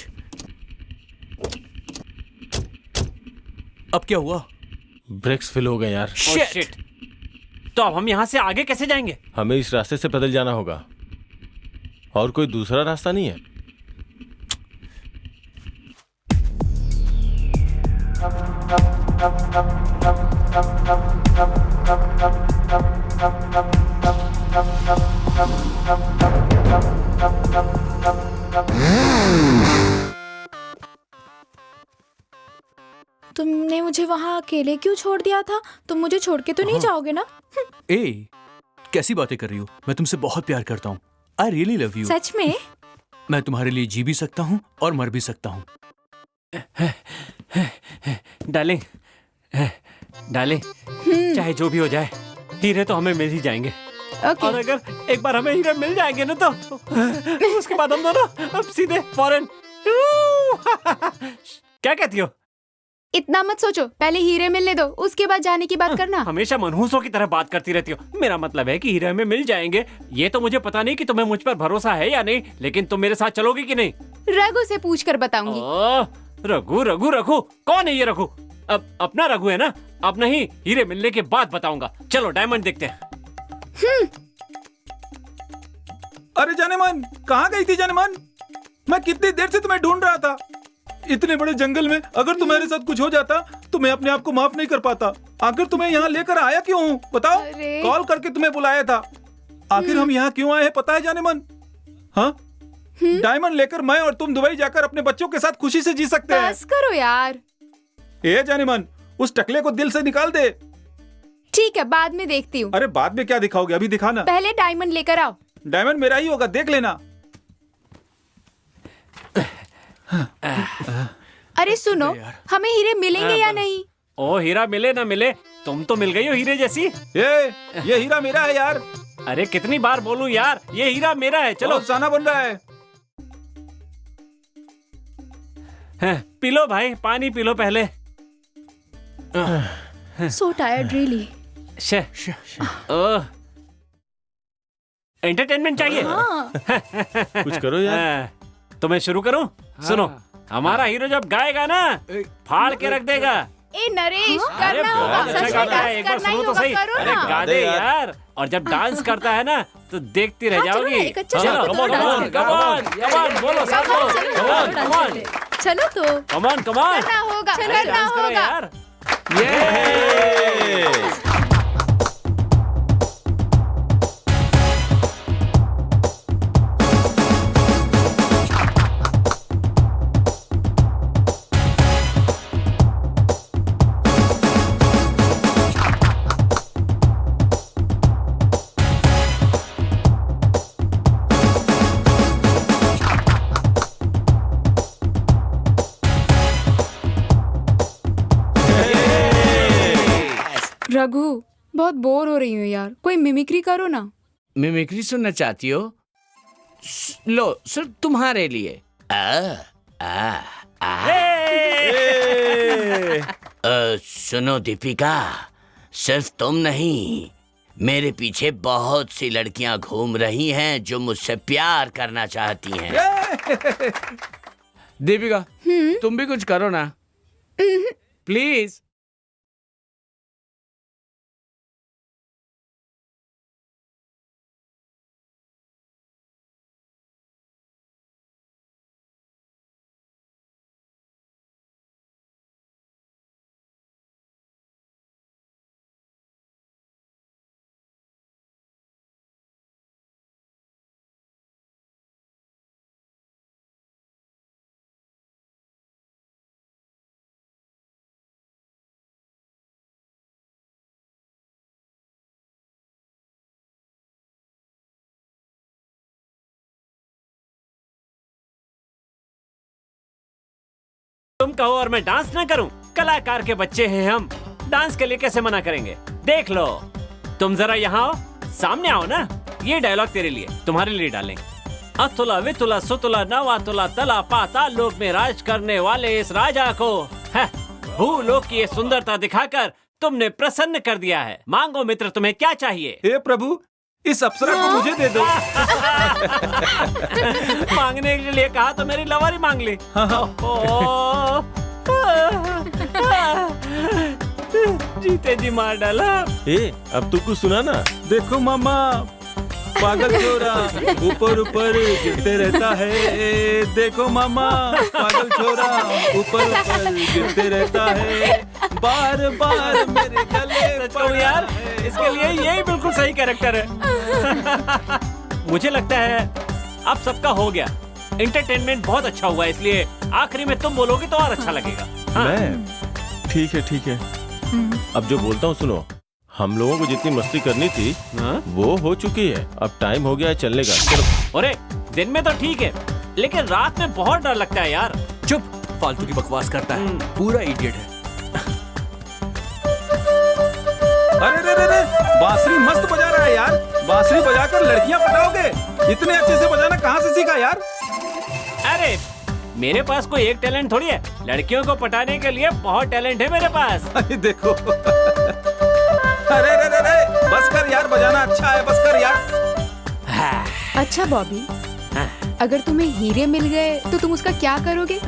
अब क्या हुआ? ब्रेक्स फेल हो गए यार। Oh, shit. तो अब हम यहाँ से आगे कैसे जाएंगे? हमें इस रास्ते से पैदल जाना होगा और कोई दूसरा रास्ता नहीं है। तुमने मुझे वहाँ अकेले क्यों छोड़ दिया था? तुम मुझे छोड़ के तो नहीं जाओगे ना? ए, कैसी बातें कर रही हो? मैं तुमसे बहुत प्यार करता हूँ। I really love you. सच में? मैं तुम्हारे लिए जी भी सकता हूँ और मर भी सकता हूँ। डार्लिंग, डार्लिंग, चाहे जो भी हो जाए, हीरे तो हमें मिल ही जाएंगे। ओके। और अगर एक बार हमें हीरे मिल जाएंगे ना तो उसके बाद हम दोनों अब सीधे फॉरेन। क्या कहती हो? इतना मत सोचो, पहले हीरे मिलने दो, उसके बाद जाने की बात करना। हमेशा मनहूसों की तरह बात करती रहती हो। मेरा मतलब है कि हीरे हमें मिल जाएंगे। ये तो मुझे पता नहीं कि तुम्हें मुझ पर भरोसा है या नहीं, लेकिन तुम मेरे साथ चलोगी कि नहीं? रघु से पूछ कर बताऊंगी। रघु रघु रघु, कौन है ये रघु? अब अपना रघु है ना? अब नहीं, हीरे मिलने के बाद बताऊंगा। चलो डायमंड देखते हैं। अरे जाने मन, कहाँ गई थी जाने मन? मैं कितनी देर से तुम्हें ढूंढ रहा था। इतने बड़े जंगल में अगर तुम्हारे साथ कुछ हो जाता तो मैं अपने आप को माफ नहीं कर पाता। आखिर तुम्हें यहाँ लेकर आया क्यों हूँ बताओ? अरे। कॉल करके तुम्हें बुलाया था। आखिर हम यहाँ क्यों आए हैं पता है जाने मन? हाँ, डायमंड लेकर मैं और तुम दुबई जाकर अपने बच्चों के साथ खुशी से जी सकते हैं। बस करो यार। ए जाने मन, उस टकले को दिल से निकाल दे। ठीक है, बाद में देखती हूँ। अरे बाद में क्या दिखाओगे, अभी दिखाना। पहले डायमंड लेकर आओ। डायमंड मेरा ही होगा, देख लेना। अरे सुनो, हमें हीरे मिलेंगे या नहीं? ओ हीरा मिले ना मिले, तुम तो मिल गई हो हीरे जैसी। ये हीरा मेरा है यार। अरे कितनी बार बोलूं यार, ये हीरा मेरा है। चलो अफसाना बन रहा है। पी लो भाई, पानी पी लो पहले। So tired really. एंटरटेनमेंट चाहिए? कुछ करो यार। तो मैं शुरू करूं? सुनो, हमारा हीरो जब गाएगा ना, फाड़ के रख देगा। ए नरेश, अरे करना होगा, बहुत अच्छा सच में गाता है, डांस एक बार करना ही सुनो तो होगा, सही। करो अरे ना। गा दे यार। और जब डांस करता है ना तो देखती रह हाँ, चलो ना, जाओगी। एक अच्छा चलो, सा come on, dance come on, करते come on, come on, बोलो सब चलो, लोग। चलो, Come on, चलो, come on, चलो तो come on, come on। करना होगा, अरे करना डांस करो होगा। यार। रघु, बहुत बोर हो रही हूँ यार, कोई मिमिक्री करो ना। मिमिक्री सुनना चाहती हो? लो सिर्फ तुम्हारे लिए। सुनो दीपिका, सिर्फ तुम नहीं, मेरे पीछे बहुत सी लड़कियां घूम रही हैं जो मुझसे प्यार करना चाहती हैं। दीपिका, तुम भी कुछ करो ना प्लीज। तुम कहो और मैं डांस ना करूं? कलाकार के बच्चे हैं हम, डांस के लिए कैसे मना करेंगे? देख लो, तुम जरा यहाँ आओ, सामने आओ ना। ये डायलॉग तेरे लिए, तुम्हारे लिए डालेंगे। अतुला वितुला सुतुला नवातुला तला पाता लोक में राज करने वाले इस राजा को भूलोक की ये सुंदरता दिखाकर तुमने प्रसन्न कर दिया है। मांगो मित्र, तुम्हें क्या चाहिए? हे प्रभु, इस अप्सरा को मुझे दे दो। मांगने के लिए कहा तो मेरी लवारी मांग ली। जीते जी मार डाला। अब तू कुछ सुना ना। देखो मामा, पागल छोरा ऊपर ऊपर गिरते रहता है। देखो मामा, पागल छोरा ऊपर ऊपर गिरते रहता है, बार बार मेरे गले सच कहूं यार, इसके लिए यही बिल्कुल सही कैरेक्टर है। मुझे लगता है अब सबका हो गया। एंटरटेनमेंट बहुत अच्छा हुआ, इसलिए आखिरी में तुम बोलोगे तो और अच्छा लगेगा। हाँ। मैं ठीक है। अब जो बोलता हूँ सुनो। हम लोगों को जितनी मस्ती करनी थी वो हो चुकी है। अब टाइम हो गया है चलने का। चलो। अरे दिन में तो ठीक है, लेकिन रात में बहुत डर लगता है यार। चुप, फालतू की बकवास करता है, पूरा इडियट है। अरे बांसुरी मस्त बजा रहा है यार। बांसुरी बजाकर लड़कियां पटाओगे? इतने अच्छे से बजाना कहाँ से सीखा यार? अरे मेरे पास कोई एक टैलेंट थोड़ी है, लड़कियों को पटाने के लिए बहुत टैलेंट है मेरे पास। अरे देखो। अरे बस कर यार, बजाना अच्छा है, बस कर यार। अच्छा बॉबी, अगर तुम्हें हीरे मिल गए तो तुम उसका क्या करोगे?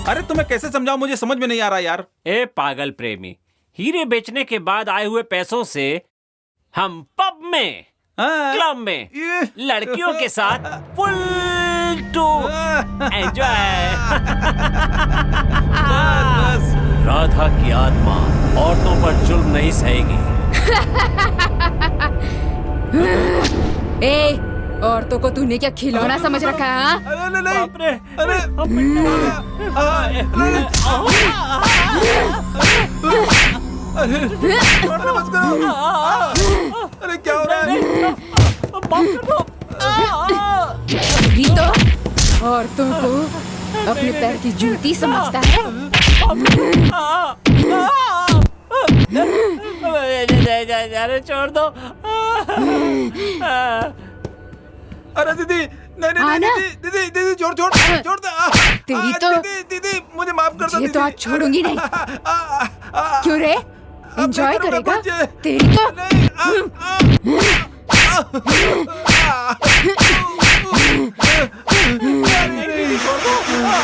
अरे तुम्हें कैसे समझाऊं, मुझे समझ में नहीं आ रहा यार। ए पागल प्रेमी, हीरे बेचने के बाद आए हुए पैसों से हम पब में, क्लब में लड़कियों के साथ फुल टू एंजॉय। राधा की आत्मा औरतों पर जुल्म नहीं सहेगी। ए, औरतों को तूने क्या खिलौना समझ रखा है? हाँ? बाप रे, अरे क्या हो रहा है? भी तो औरतों को अपने पैर की जूती समझता है। अरे छोड़ दो। अरे दीदी, नहीं दीदी छोड़ दो। तेरी तो दीदी मुझे माफ कर दो। ये तो आज छोड़ूंगी नहीं। क्यों रे? एंजॉय करेगा? तेरी तो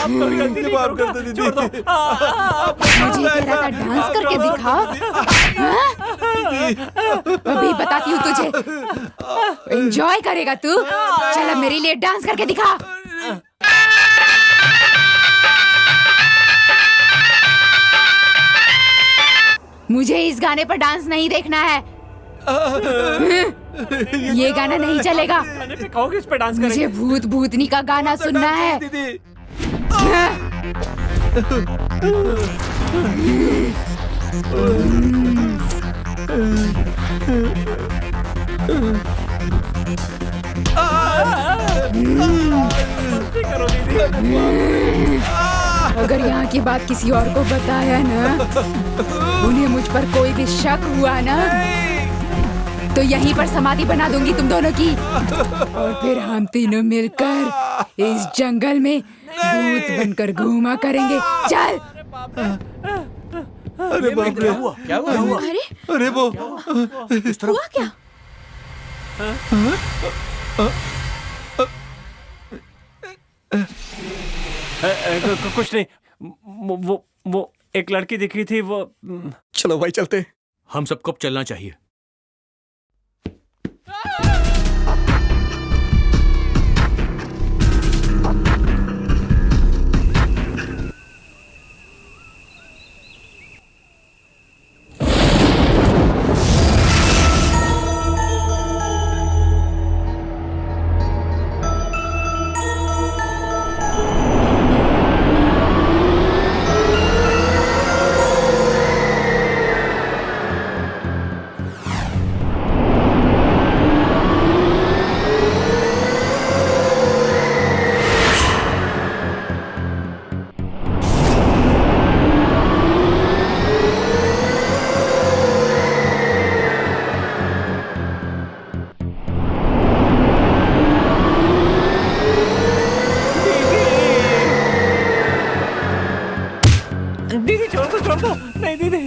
मुझे तेरा का डांस करके दिखा। अभी बताती हूँ तुझे। एंजॉय करेगा तू? चल अब मेरे लिए डांस करके दिखा। मुझे इस गाने पर डांस नहीं देखना है। ये गाना नहीं चलेगा। कहोगे इस पे डांस करेंगे? मुझे भूत भूतनी का गाना सुनना है। अगर यहाँ की बात किसी और को बताया ना, उन्हें मुझ पर कोई भी शक हुआ ना, तो यहीं पर समाधि बना दूंगी तुम दोनों की। और फिर हम तीनों मिलकर इस जंगल में भूत बनकर घूमा करेंगे। चल। अरे बाप रे, क्या हुआ? अरे वो हुआ क्या? कुछ नहीं, वो एक लड़की दिख रही थी। वो चलो भाई चलते। हम सबको अब चलना चाहिए। छोड़ दो। नहीं दीदी,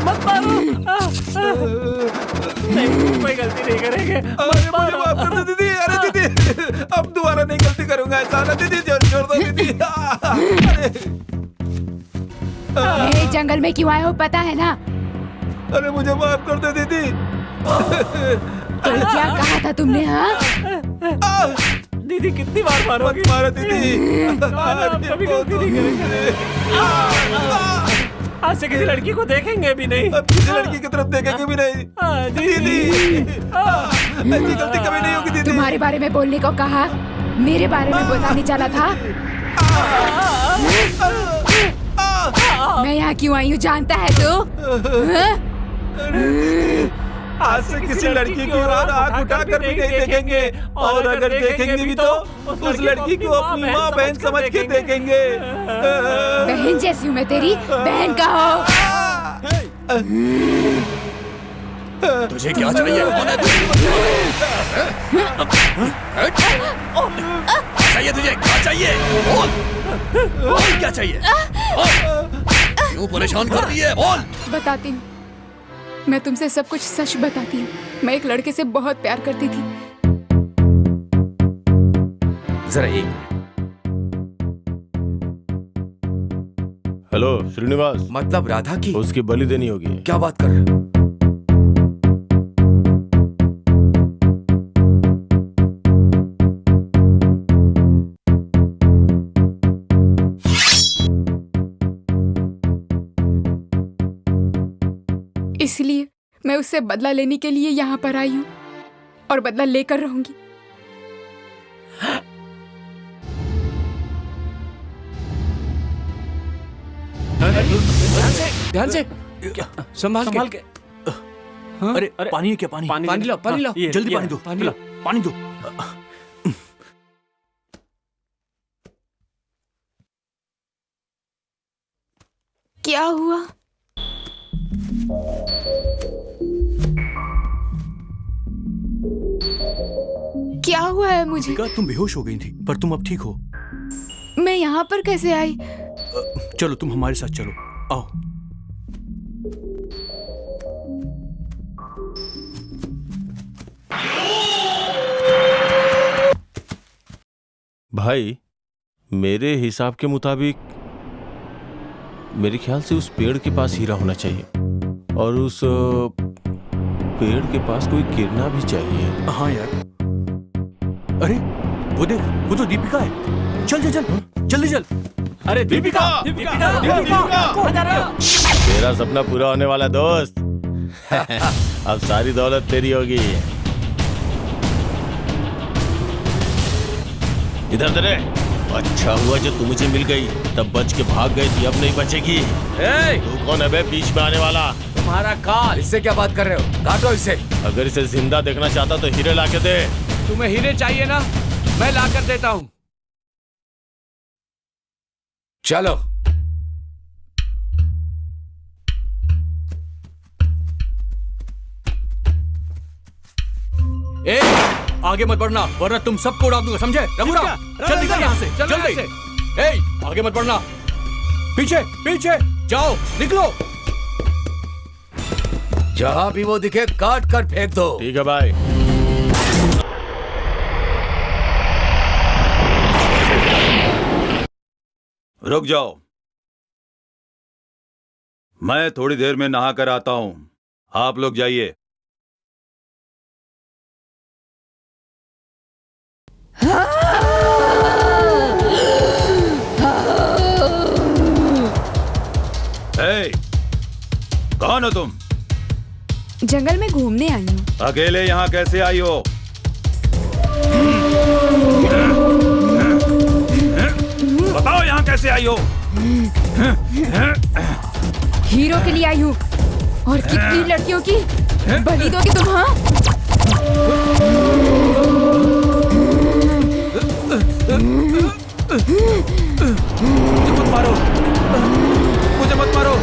मत मारो। नहीं, कोई गलती नहीं करेंगे। अरे मुझे माफ कर दो दीदी। अरे दीदी, अब दोबारा नहीं गलती करूंगा ऐसा। दीदी छोड़ दो दीदी। ए, जंगल में क्यों आए हो पता है ना? अरे मुझे माफ कर दे दीदी। तो क्या कहा था तुमने? हाँ, दीदी कितनी बार मारोगी? मारो दीदी। कभी गलती नहीं करेंगे। आज से किसी लड़की को देखेंगे भी नहीं। अब किसी लड़की की तरफ देखेंगे भी नहीं। दीदी ऐसी गलती कभी नहीं होगी दीदी। तुम्हारे बारे में बोलने को कहा, मेरे बारे में बताने चला था। मैं यहाँ क्यों आई हूँ जानता है तू? हाँ? आज से किसी लड़की की ओर आंख उठाकर भी नहीं देखेंगे, और अगर देखेंगे भी तो उस लड़की को अपनी माँ बहन समझ के देखेंगे। बहन जैसी हूँ मैं तेरी, बहन का हो। तुझे क्या चाहिए? चाहिए तुझे क्या चाहिए? बोल क्या चाहिए? क्यों परेशान कर रही है? बोल। बताती हूँ, मैं तुमसे सब कुछ सच बताती हूँ। मैं एक लड़के से बहुत प्यार करती थी। जरा एक हेलो श्रीनिवास, मतलब राधा की? उसकी बलि देनी होगी। क्या बात कर रहे हो? इसलिए मैं उससे बदला लेने के लिए यहाँ पर आई हूँ और बदला लेकर रहूंगी। ध्यान से संभाल के। अरे पानी है क्या? पानी पानी लो, पानी लो, जल्दी पानी दो, पानी लो। पानी दो। क्या हुआ? क्या हुआ है मुझे? तुम बेहोश हो गई थी, पर तुम अब ठीक हो। मैं यहाँ पर कैसे आई? चलो तुम हमारे साथ चलो, आओ। भाई, मेरे हिसाब के मुताबिक मेरे ख्याल से उस पेड़ के पास हीरा होना चाहिए, और उस पेड़ के पास कोई गिरना भी चाहिए। हाँ यार। अरे वो देख, वो तो दीपिका है। चल चल चल, जल्दी चल। अरे दीपिका, तेरा सपना पूरा होने वाला दोस्त। अब सारी दौलत तेरी होगी। इधर तेरे। अच्छा हुआ जो तू मुझे मिल गई, तब बच के भाग गई थी, अब नहीं बचेगी। तू कौन है बे बीच में आने वाला? तुम्हारा काल। इससे क्या बात कर रहे हो? काटो इसे। अगर इसे जिंदा देखना चाहता तो हीरे ला के दे। तुम्हें हीरे चाहिए ना? मैं ला कर देता हूँ। चलो। आगे मत बढ़ना, वरना तुम सबको उड़ा दूंगा, समझे? रघुराम, चल निकल यहाँ से, जल्दी। आगे मत बढ़ना, पीछे पीछे जाओ, निकलो। जहां भी वो दिखे काट कर फेंक दो। ठीक है भाई। रुक जाओ, मैं थोड़ी देर में नहा कर आता हूं, आप लोग जाइए। कौन हो तुम? जंगल में घूमने आई हूँ। अकेले यहाँ कैसे आई हो? बताओ यहाँ कैसे आई हो? हीरो के लिए आई हूँ। और कितनी लड़कियों की बलि दोगे तुम? हाँ, मुझे मत मारो, मुझे मत मारो,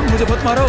मुझे मत मारो।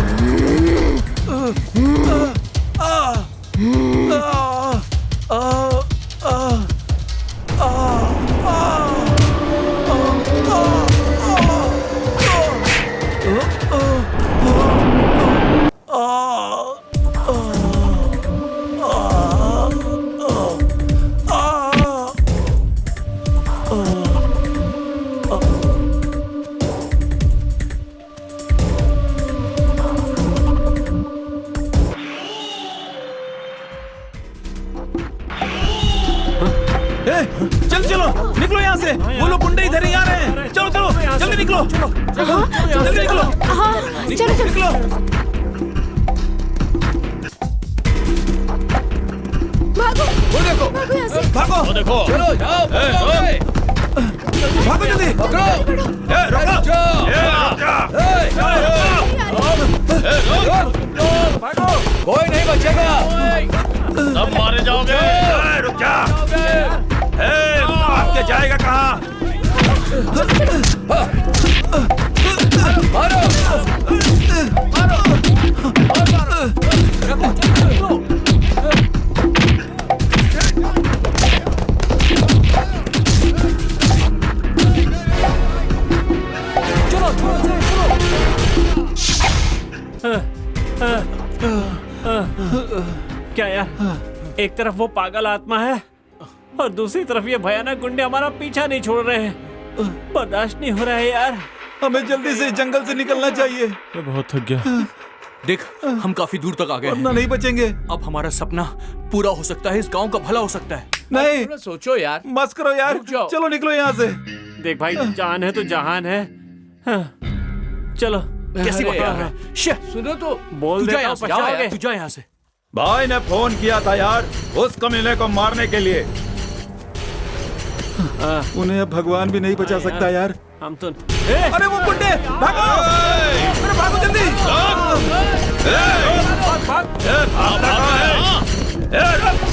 चल चलो निकलो यहाँ से, वो लोग गुंडे इधर ही आ रहे हैं। चलो चलो जल्दी निकलो, जल्दी निकलो। हाँ चलो चलो। निकलो। भागो वो देखो, भागो यहाँ से। भागो, वो देखो, चलो जाओ, भागो जल्दी। रुक जाओ। कोई नहीं बचेगा। सब मारे जाओगे। रुक जा। भाग के जाएगा कहाँ? मारो। क्या यार, एक तरफ वो पागल आत्मा है और दूसरी तरफ ये भयानक गुंडे हमारा पीछा नहीं छोड़ रहे हैं। बर्दाश्त नहीं हो रहा है यार। हमें जल्दी से जंगल से निकलना चाहिए। मैं बहुत थक गया। देख, हम काफी दूर तक आ गए वरना हैं। नहीं बचेंगे। अब हमारा सपना पूरा हो सकता है, इस गांव का भला हो सकता है। नहीं, थोड़ा सोचो यार। मत करो यार। रुक जाओ। चलो निकलो यहाँ से। देख भाई, जान है तो जहान है। हाँ, चलो। कैसी बात अरे कर यार। रहा है? शे, सुनो तो, बोल तू दे जा तो यहाँ से, पछताओगे। तू जा यहाँ से। भाई ने फोन किया था यार उस कमीने को मारने के लिए। उन्हें अब भगवान भी नहीं बचा सकता यार। हम तो अरे वो गुंडे, भागो! अरे भागो जल्दी!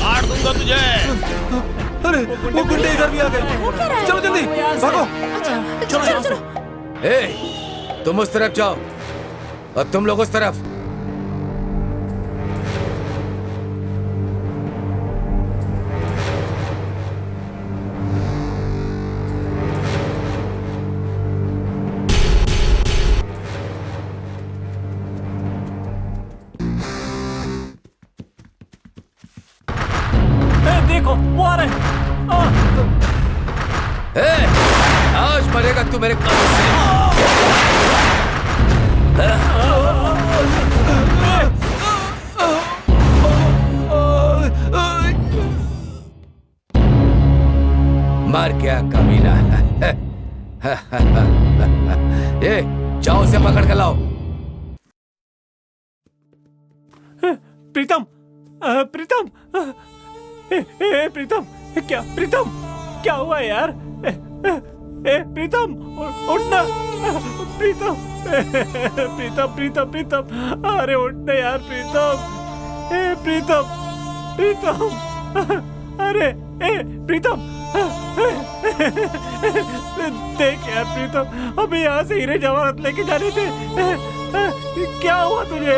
मार दूंगा तुझे। अरे वो गुंडे इधर भी आ गए। चलो जल्दी भागो। चलो चलो। ए, तुम उस तरफ जाओ और तुम लोग उस तरफ। देखो वो आ रहे हैं। ए, आज मरेगा तू मेरे कदम से। मार क्या कमीना। ए, जाओ उसे पकड़ कर लाओ। प्रीतम, प्रीतम, प्रीतम, क्या प्रीतम, क्या हुआ यार? प्रीतम, उठना। प्रीतम, प्रीतम, प्रीतम, प्रीतम, अरे उठना यार प्रीतम। प्रीतम, प्रीतम, अरे प्रीतम, देख यार प्रीतम, हमें यहाँ से हीरे जवाहरात लेके जाने थे। क्या हुआ तुझे?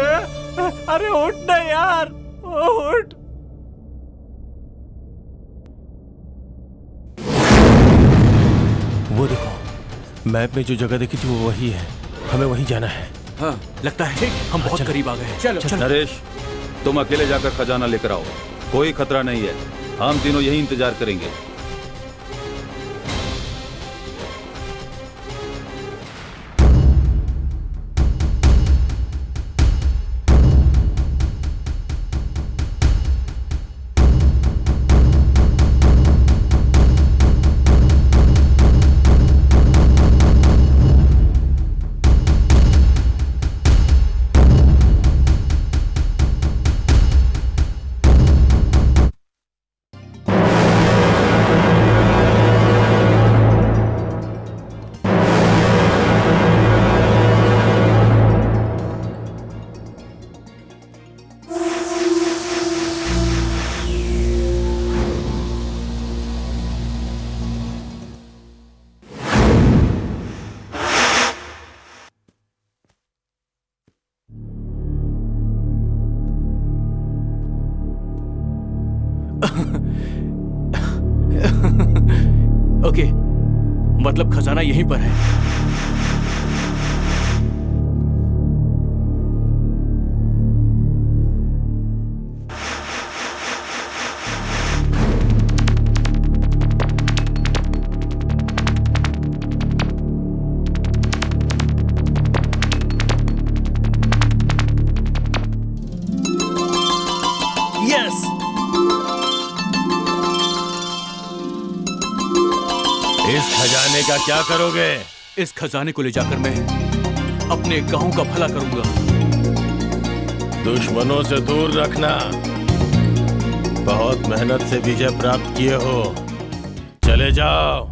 अरे उठना यार, उठ। वो देखो, मैप में जो जगह देखी थी वो वही है। हमें वहीं जाना है। हाँ, लगता है हम बहुत करीब आ गए हैं। चलो चलो। नरेश, तुम अकेले जाकर खजाना लेकर आओ। कोई खतरा नहीं है, हम तीनों यही इंतजार करेंगे। ओके, मतलब खजाना यहीं पर है। यस, इस खजाने का क्या करोगे? इस खजाने को ले जाकर मैं अपने गांव का भला करूंगा। दुश्मनों से दूर रखना। बहुत मेहनत से विजय प्राप्त किए हो, चले जाओ।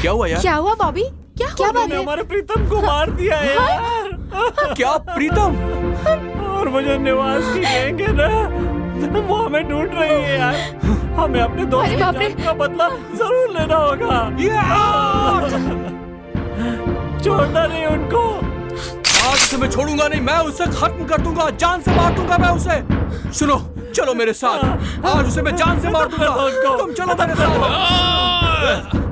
क्या हुआ यार? क्या हुआ बॉबी? क्या बात है? हमारे प्रीतम को मार दिया है यार। क्या प्रीतम? और मुझे निवास की गैंग है ना, वो हमें ढूंढ रही है यार। हमें अपने दोस्त की जान का बदला जरूर लेना होगा। छोड़ना नहीं उनको। आज से मैं छोड़ूंगा नहीं, मैं उसे खत्म कर दूंगा, जान से मार दूंगा मैं उसे। सुनो, चलो मेरे साथ, आज उसे मैं जान से मार दूंगा। तुम चलो मेरे साथ।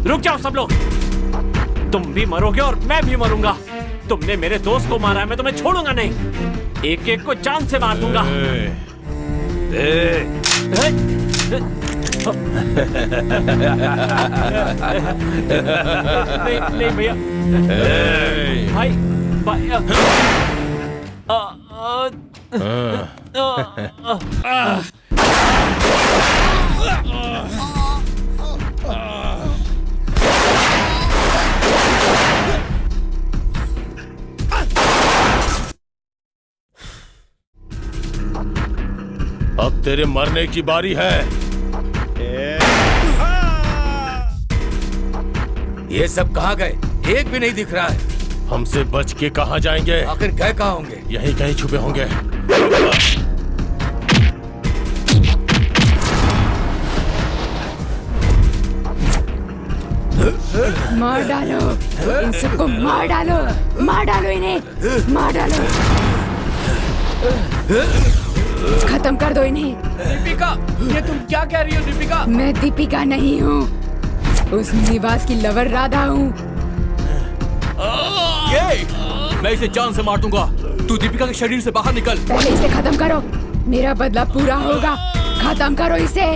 रुक जाओ सब लोग, तुम भी मरोगे और मैं भी मरूंगा। तुमने मेरे दोस्त को मारा है, मैं तुम्हें छोड़ूंगा नहीं। एक एक को जान से मार दूंगा। नहीं भैया, भाई अब तेरे मरने की बारी है। ये सब कहाँ गए? एक भी नहीं दिख रहा है। हमसे बच के कहाँ जाएंगे? आखिर गए कहाँ होंगे? यहीं कहीं छुपे होंगे। मार डालो इन सबको, मार डालो इन्हें, मार डालो, खत्म कर दो इन्हें। दीपिका, ये तुम क्या कह रही हो दीपिका? मैं दीपिका नहीं हूँ, उस निवास की लवर राधा हूँ। मैं इसे जान से मार दूंगा। तू दीपिका के शरीर से बाहर निकल। पहले इसे खत्म करो, मेरा बदला पूरा होगा। खत्म करो इसे।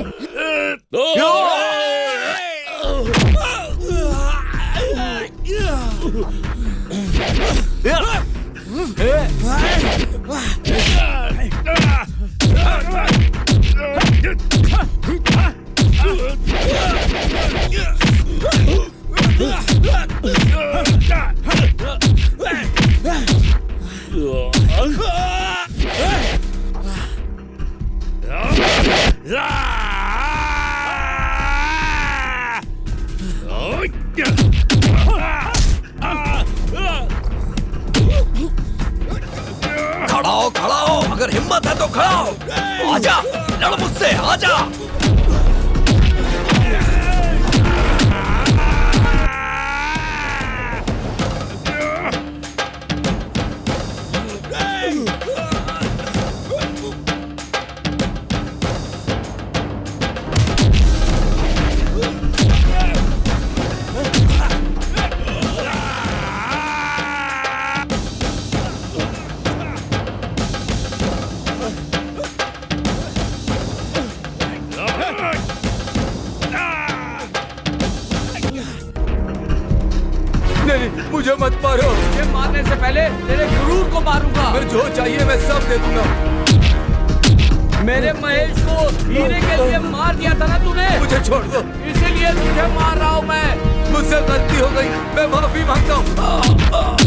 खड़ा हो, अगर हिम्मत है तो खड़ा हो। आजा, लड़ मुझसे, आजा। मुझे मत मारो। मुझे मारने से पहले तेरे गुरूर को मारूंगा। मैं जो चाहिए मैं सब दे दूंगा। मेरे महेश को हीरे के लिए मार दिया था ना तूने। मुझे छोड़ दो, इसीलिए तुझे मार रहा हूँ मैं। मुझसे गलती हो गई, मैं माफी मांगता हूँ।